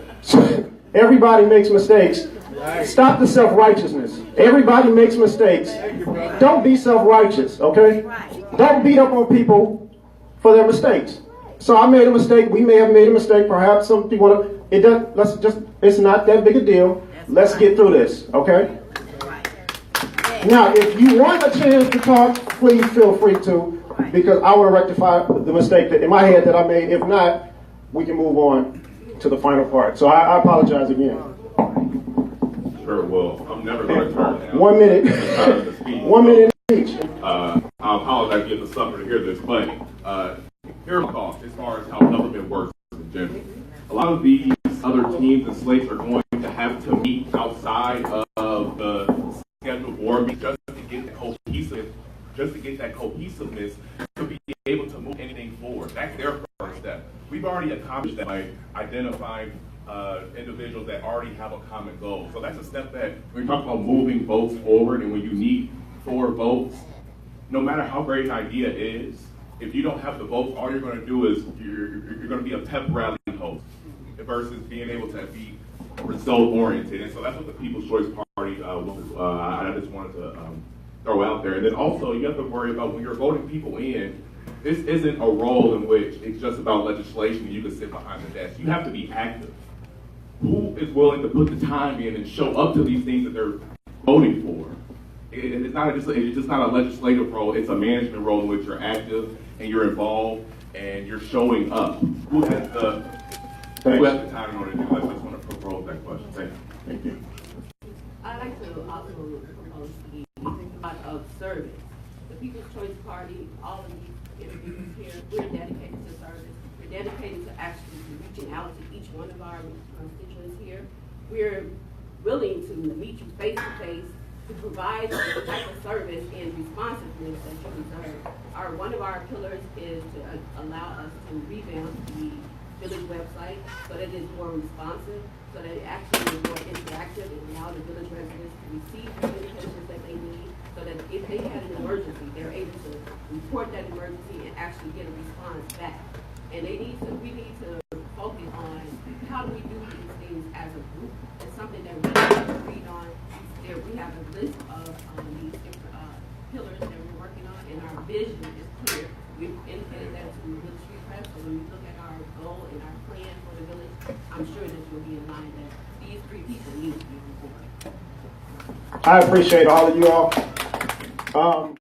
Everybody makes mistakes. Stop the self-righteousness. Everybody makes mistakes. Don't be self-righteous, okay? Don't beat up on people for their mistakes. So I made a mistake. We may have made a mistake. Perhaps some people it's not that big a deal. Let's get through this, okay? Now, if you want a chance to talk, please feel free to, because I want to rectify the mistake that in my head that I made. If not, we can move on to the final part. So I apologize again. Sure, well, I'm never going to turn down. 1 minute. 1 minute each. I apologize getting the suffer to hear this, but here's my thoughts as far as how government works in general. A lot of these other teams and slates are going to have to meet outside of the scheduled board meeting just to get that cohesiveness to be able to move anything forward. That's their first step. We've already accomplished that by identifying individuals that already have a common goal. So that's a step that when you talk about moving votes forward, and when you need 4 votes, no matter how great an idea is, if you don't have the votes, all you're going to do is you're going to be a pep rally host versus being able to be result oriented. And so that's what the People's Choice Party I just wanted to throw out there. And then also you have to worry about when you're voting people in, this isn't a role in which it's just about legislation and you can sit behind the desk. You have to be active. Who is willing to put the time in and show up to these things that they're voting for? It's just not a legislative role, it's a management role in which you're active and you're involved and you're showing up. Who has the time in order to do that? I just want to propose that question. Thank you. I'd like to also propose the thought of service. The People's Choice Party, all of these individuals here, we're dedicated to service. We're dedicated to actually reaching out to each one of our constituents here. We're willing to meet you face to face to provide the type of service and responsiveness that you deserve. One of our pillars is to allow us to revamp the village website so that it's more responsive, so that it actually is more interactive and allow the village residents to receive the communications that they need, so that if they had an emergency, they're able to report that emergency and actually get a response back. And we need to focus on how do we do these things as a group. It's something that we need to read on. We have a list of these different pillars that we're working on, and our vision is clear. We've indicated that to the Village Street Press, so when we look at our goal and our plan for the village, I'm sure that you'll be in line that these three people need to be on board. I appreciate all of you all.